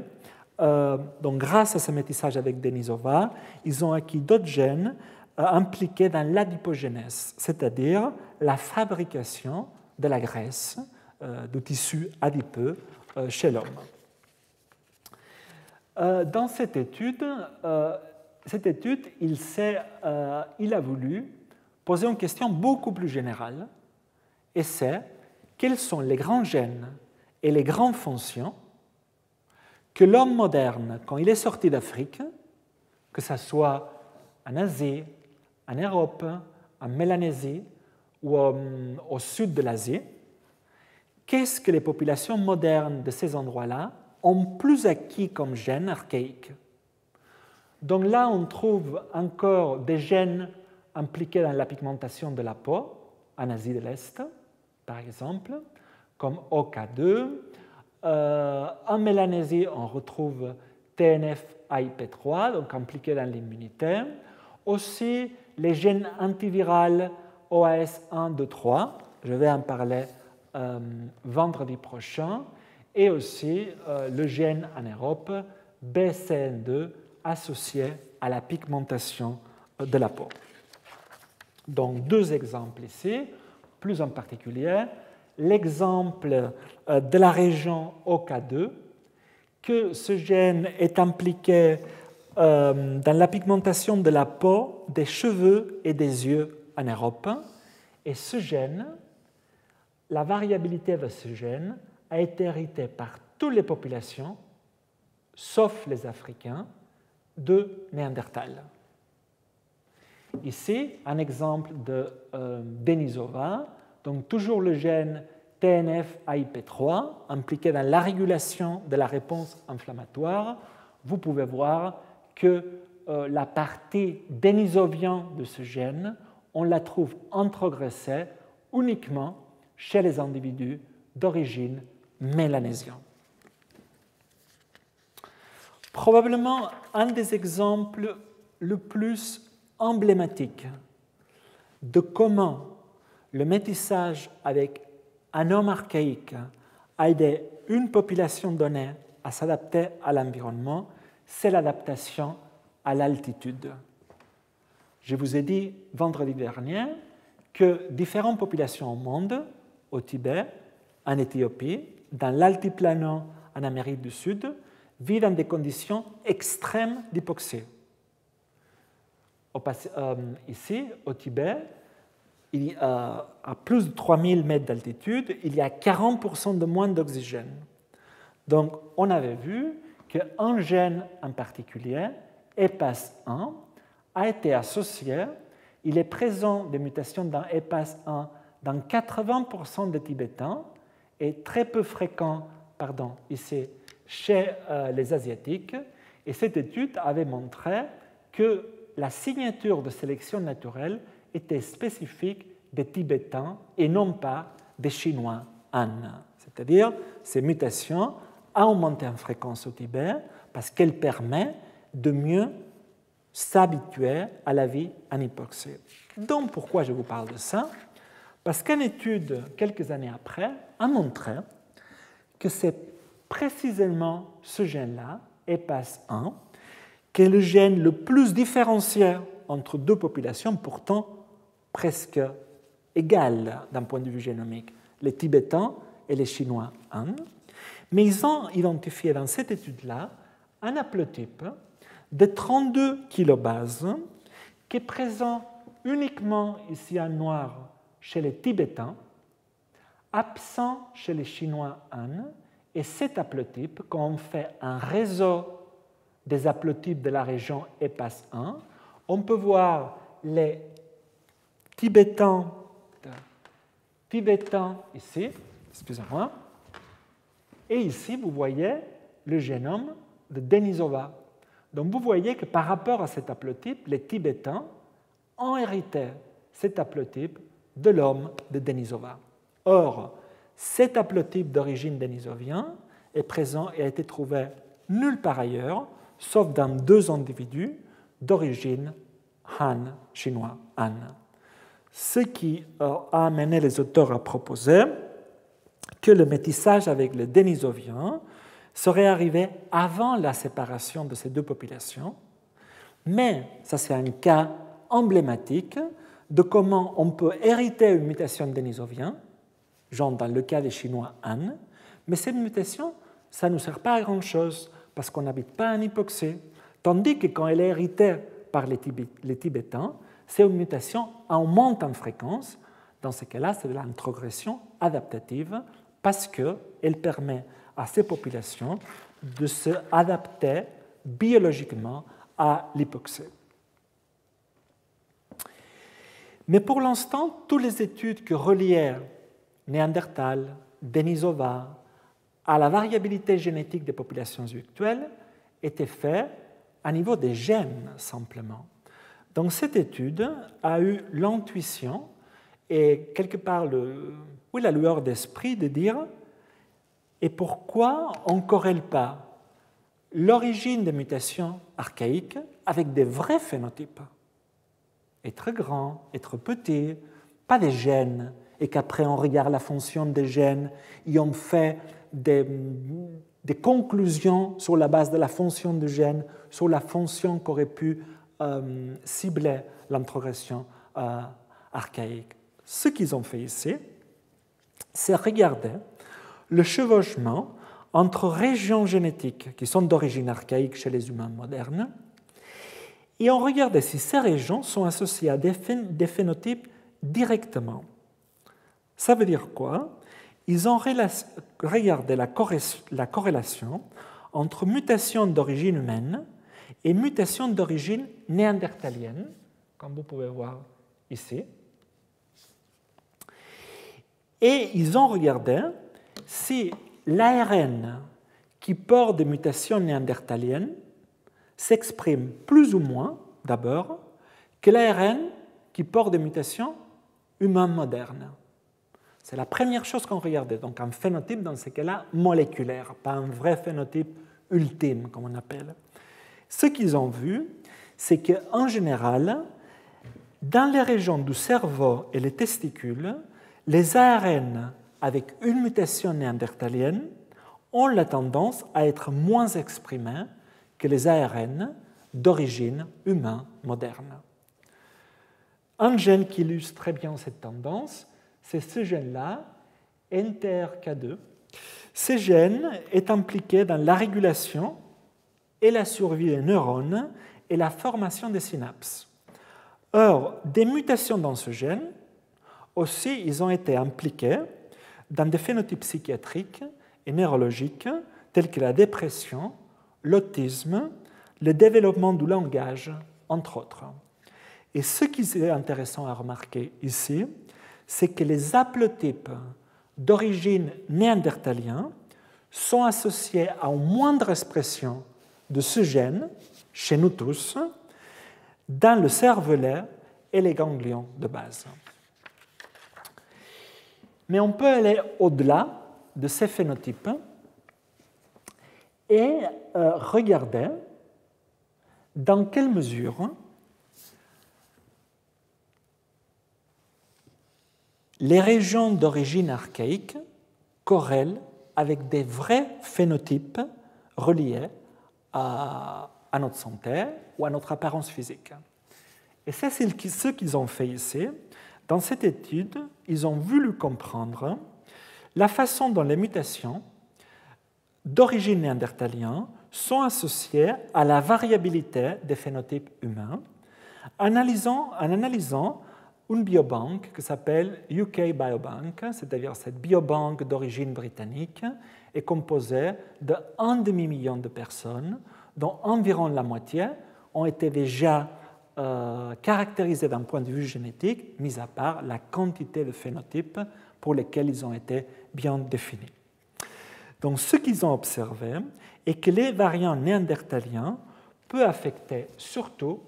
Donc, grâce à ce métissage avec Denisova, ils ont acquis d'autres gènes impliqués dans l'adipogénèse, c'est-à-dire la fabrication de la graisse, du tissu adipeux chez l'homme. Dans cette étude, il a voulu poser une question beaucoup plus générale, et c'est quels sont les grands gènes et les grandes fonctions que l'homme moderne, quand il est sorti d'Afrique, que ce soit en Asie, en Europe, en Mélanésie ou au sud de l'Asie, qu'est-ce que les populations modernes de ces endroits-là ont plus acquis comme gènes archaïques? Donc là, on trouve encore des gènes impliqués dans la pigmentation de la peau, en Asie de l'Est, par exemple, comme OK2. En Mélanésie, on retrouve TNF-AIP3, donc impliqué dans l'immunité. Aussi, les gènes antivirales OAS1, 2, 3, je vais en parler vendredi prochain, et aussi le gène en Europe BCN2 associé à la pigmentation de la peau. Donc, deux exemples ici, plus en particulier, l'exemple de la région OK2, que ce gène est impliqué dans la pigmentation de la peau, des cheveux et des yeux en Europe. Et ce gène, la variabilité de ce gène a été héritée par toutes les populations, sauf les Africains, de Néandertal. Ici, un exemple de Denisova, donc toujours le gène TNF-AIP3 impliqué dans la régulation de la réponse inflammatoire. Vous pouvez voir que la partie dénisovienne de ce gène, on la trouve introgressée uniquement chez les individus d'origine mélanésienne. Probablement un des exemples le plus emblématiques de comment le métissage avec un homme archaïque a aidé une population donnée à s'adapter à l'environnement, c'est l'adaptation à l'altitude. Je vous ai dit vendredi dernier que différentes populations au monde, au Tibet, en Éthiopie, dans l'altiplano en Amérique du Sud, vit dans des conditions extrêmes d'hypoxie. Ici, au Tibet, à plus de 3000 mètres d'altitude, il y a 40% de moins d'oxygène. Donc, on avait vu qu'un gène en particulier, EPAS1, a été associé, il est présent des mutations dans EPAS1 dans 80% des Tibétains et très peu fréquent, ici, chez les Asiatiques. Et cette étude avait montré que la signature de sélection naturelle était spécifique des Tibétains et non pas des Chinois Han. C'est-à-dire, ces mutations ont augmenté en fréquence au Tibet parce qu'elles permettent de mieux s'habituer à la vie en hypoxie. Donc, pourquoi je vous parle de ça? Parce qu'une étude, quelques années après, a montré que c'est précisément ce gène-là, EPAS1, qui est le gène le plus différencié entre deux populations pourtant presque égales d'un point de vue génomique, les Tibétains et les Chinois Han. Mais ils ont identifié dans cette étude-là un haplotype de 32 kilobases qui est présent uniquement ici en noir chez les Tibétains, absent chez les Chinois Han, et cet haplotype, quand on fait un réseau des haplotypes de la région EPAS1, on peut voir les Tibétains ici, excusez-moi, et ici vous voyez le génome de Denisova. Donc vous voyez que par rapport à cet haplotype, les Tibétains ont hérité cet haplotype de l'homme de Denisova. Or, cet haplotype d'origine dénisovien est présent et a été trouvé nulle part ailleurs, sauf dans deux individus d'origine Han, chinois Han. Ce qui a amené les auteurs à proposer que le métissage avec les dénisoviens serait arrivé avant la séparation de ces deux populations, mais ça c'est un cas emblématique de comment on peut hériter une mutation dénisovien, genre dans le cas des Chinois Han, mais cette mutation, ça ne nous sert pas à grand-chose parce qu'on n'habite pas en hypoxie, tandis que quand elle est héritée par les Tibétains, c'est une mutation en monte en fréquence. Dans ce cas-là, c'est de la progression adaptative parce qu'elle permet à ces populations de se adapter biologiquement à l'hypoxie. Mais pour l'instant, toutes les études qui reliaient Néandertal, Denisova à la variabilité génétique des populations actuelles étaient faites à niveau des gènes simplement. Donc cette étude a eu l'intuition et quelque part la lueur d'esprit de dire et pourquoi on ne corrèle pas l'origine des mutations archaïques avec des vrais phénotypes, être grand, être petit, pas des gènes, et qu'après on regarde la fonction des gènes et on fait des conclusions sur la base de la fonction du gène, sur la fonction qu'aurait pu cibler l'introgression archaïque. Ce qu'ils ont fait ici, c'est regarder le chevauchement entre régions génétiques qui sont d'origine archaïque chez les humains modernes et on regardait si ces régions sont associées à des phénotypes directement. Ça veut dire quoi? Ils ont regardé la corrélation entre mutation d'origine humaine et mutation d'origine néandertalienne, comme vous pouvez voir ici. Et ils ont regardé si l'ARN qui porte des mutations néandertaliennes s'exprime plus ou moins, d'abord, que l'ARN qui porte des mutations humaines modernes. C'est la première chose qu'on regardait, donc un phénotype dans ce cas-là moléculaire, pas un vrai phénotype ultime, comme on appelle. Ce qu'ils ont vu, c'est qu'en général, dans les régions du cerveau et les testicules, les ARN avec une mutation néandertalienne ont la tendance à être moins exprimés que les ARN d'origine humaine moderne. Un gène qui illustre très bien cette tendance, c'est ce gène-là, NTRK2. Ce gène est impliqué dans la régulation et la survie des neurones et la formation des synapses. Or, des mutations dans ce gène, aussi, ils ont été impliqués dans des phénotypes psychiatriques et neurologiques tels que la dépression, l'autisme, le développement du langage, entre autres. Et ce qui est intéressant à remarquer ici, c'est que les haplotypes d'origine néandertalien sont associés à une moindre expression de ce gène, chez nous tous, dans le cervelet et les ganglions de base. Mais on peut aller au-delà de ces phénotypes et regarder dans quelle mesure les régions d'origine archaïque corrèlent avec des vrais phénotypes reliés à notre santé ou à notre apparence physique. Et c'est ce qu'ils ont fait ici. Dans cette étude, ils ont voulu comprendre la façon dont les mutations d'origine néandertalienne sont associées à la variabilité des phénotypes humains en analysant une biobanque qui s'appelle UK Biobank, c'est-à-dire cette biobanque d'origine britannique, est composée de 1 demi-million de personnes, dont environ la moitié ont été déjà caractérisées d'un point de vue génétique, mis à part la quantité de phénotypes pour lesquels ils ont été bien définis. Donc, ce qu'ils ont observé est que les variants néandertaliens peuvent affecter surtout,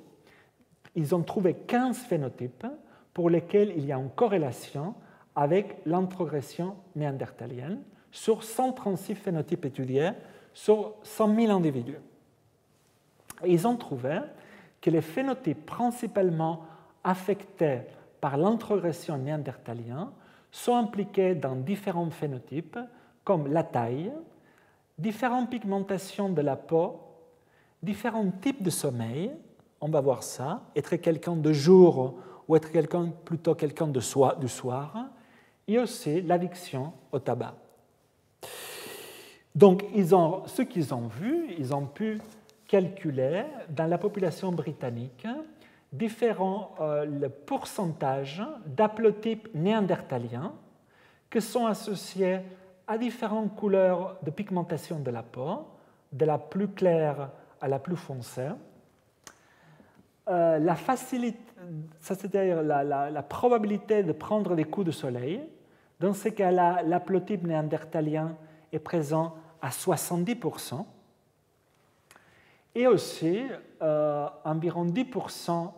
ils ont trouvé 15 phénotypes pour lesquels il y a une corrélation avec l'introgression néandertalienne sur 136 phénotypes étudiés sur 100 000 individus. Et ils ont trouvé que les phénotypes principalement affectés par l'introgression néandertalienne sont impliqués dans différents phénotypes comme la taille, différentes pigmentations de la peau, différents types de sommeil, on va voir ça, être quelqu'un de jour ou être plutôt quelqu'un du soir, et aussi l'addiction au tabac. Donc, ce qu'ils ont vu, ils ont pu calculer dans la population britannique le pourcentage d'haplotypes néandertaliens qui sont associés à différentes couleurs de pigmentation de la peau, de la plus claire à la plus foncée. La facilité, c'est-à-dire la probabilité de prendre des coups de soleil. Dans ce cas-là, l'haplotype néandertalien est présent à 70%. Et aussi, environ 10%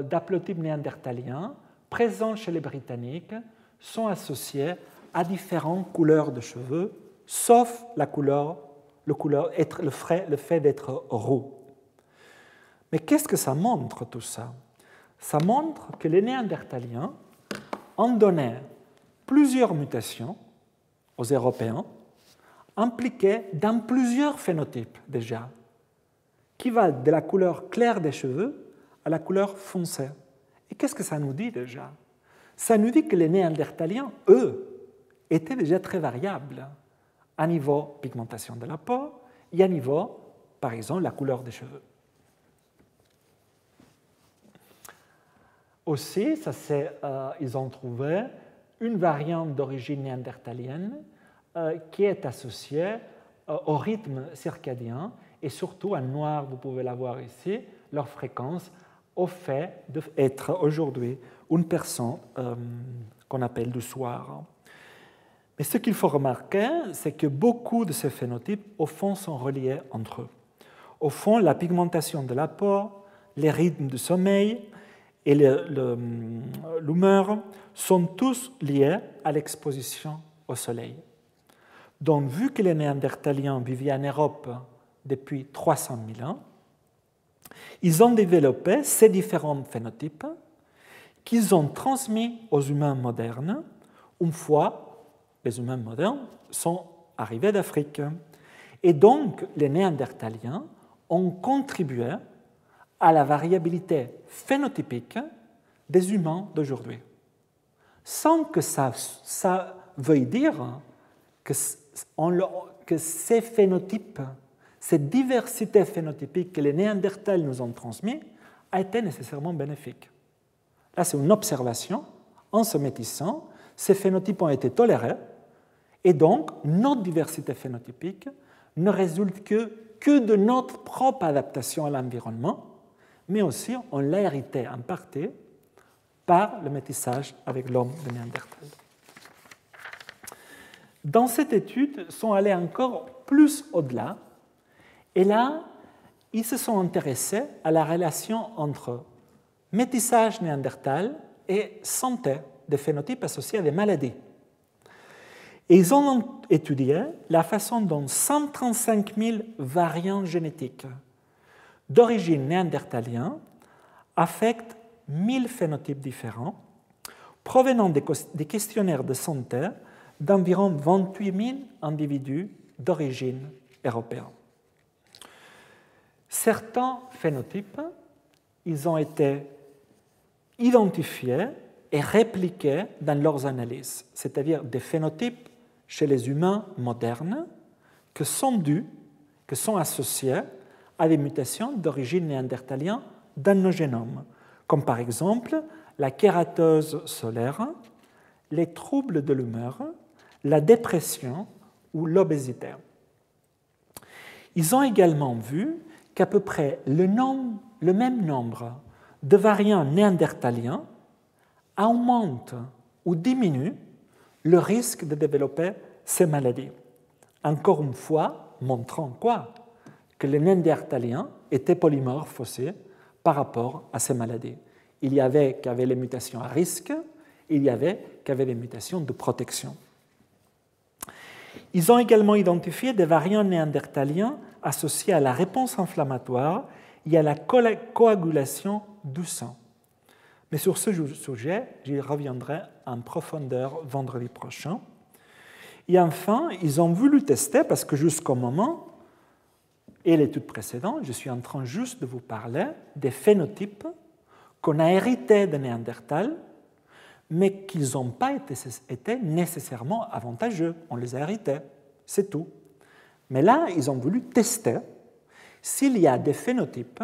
d'haplotypes néandertaliens présents chez les Britanniques sont associés à différentes couleurs de cheveux, sauf le fait d'être roux. Mais qu'est-ce que ça montre tout ça? Ça montre que les Néandertaliens ont donné plusieurs mutations aux Européens, impliquées dans plusieurs phénotypes déjà, qui va de la couleur claire des cheveux à la couleur foncée. Et qu'est-ce que ça nous dit déjà? Ça nous dit que les Néandertaliens, eux, étaient déjà très variables à niveau pigmentation de la peau et à niveau, par exemple, la couleur des cheveux. Aussi, ils ont trouvé une variante d'origine néandertalienne qui est associée au rythme circadien et surtout en noir, vous pouvez la voir ici, leur fréquence au fait d'être aujourd'hui une personne qu'on appelle du soir. Mais ce qu'il faut remarquer, c'est que beaucoup de ces phénotypes, au fond, sont reliés entre eux. Au fond, la pigmentation de la peau, les rythmes du sommeil et l'humeur sont tous liés à l'exposition au soleil. Donc, vu que les Néandertaliens vivaient en Europe depuis 300 000 ans, ils ont développé ces différents phénotypes qu'ils ont transmis aux humains modernes une fois les humains modernes sont arrivés d'Afrique. Et donc, les Néandertaliens ont contribué à la variabilité phénotypique des humains d'aujourd'hui, sans que ça veuille dire que ces phénotypes, cette diversité phénotypique que les Néandertals nous ont transmise a été nécessairement bénéfique. Là, c'est une observation. En se métissant, ces phénotypes ont été tolérés, et donc notre diversité phénotypique ne résulte que de notre propre adaptation à l'environnement, mais aussi on l'a hérité en partie par le métissage avec l'homme de Néandertal. Dans cette étude, ils sont allés encore plus au-delà, et là, ils se sont intéressés à la relation entre métissage néandertal et santé des phénotypes associés à des maladies. Et ils ont étudié la façon dont 135 000 variants génétiques d'origine néandertalienne affectent 1000 phénotypes différents provenant des questionnaires de santé d'environ 28 000 individus d'origine européenne. Certains phénotypes, ils ont été identifiés et répliqués dans leurs analyses, c'est-à-dire des phénotypes chez les humains modernes que sont associés à des mutations d'origine néandertalienne dans nos génomes, comme par exemple la kératose solaire, les troubles de l'humeur, la dépression ou l'obésité. Ils ont également vu qu'à peu près le même nombre de variants néandertaliens augmente ou diminue le risque de développer ces maladies. Encore une fois, montrant quoi? Que les Néandertaliens étaient polymorphes aussi par rapport à ces maladies. Il y avait qui avaient les mutations à risque, il y avait qui avaient les mutations de protection. Ils ont également identifié des variants néandertaliens associés à la réponse inflammatoire et à la coagulation du sang. Mais sur ce sujet, j'y reviendrai en profondeur vendredi prochain. Et enfin, ils ont voulu tester, parce que jusqu'au moment, et l'étude précédente, je suis en train juste de vous parler des phénotypes qu'on a hérités de Néandertal, mais qu'ils n'ont pas été nécessairement avantageux. On les a hérités, c'est tout. Mais là, ils ont voulu tester s'il y a des phénotypes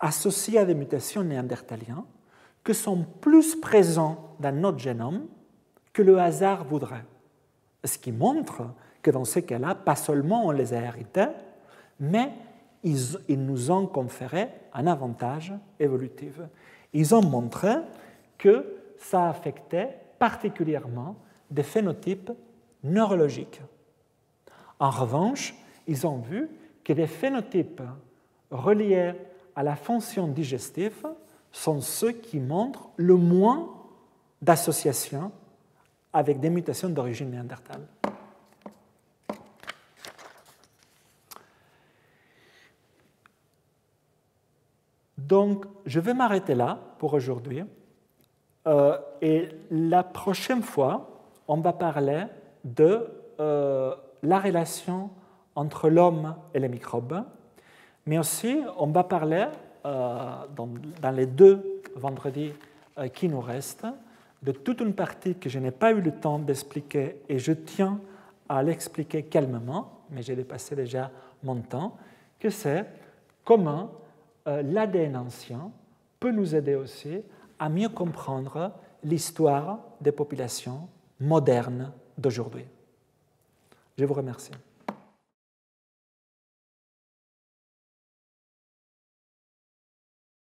associés à des mutations néandertaliennes qui sont plus présents dans notre génome que le hasard voudrait. Ce qui montre que dans ces cas-là, pas seulement on les a hérités, mais ils nous ont conféré un avantage évolutif. Ils ont montré que ça affectait particulièrement des phénotypes neurologiques. En revanche, ils ont vu que les phénotypes reliés à la fonction digestive sont ceux qui montrent le moins d'association avec des mutations d'origine néandertale. Donc, je vais m'arrêter là pour aujourd'hui. Et la prochaine fois, on va parler de la relation entre l'homme et les microbes, mais aussi on va parler, dans les 2 vendredis qui nous restent, de toute une partie que je n'ai pas eu le temps d'expliquer et je tiens à l'expliquer calmement, mais j'ai dépassé déjà mon temps, que c'est comment l'ADN ancien peut nous aider aussi à mieux comprendre l'histoire des populations modernes d'aujourd'hui. Je vous remercie.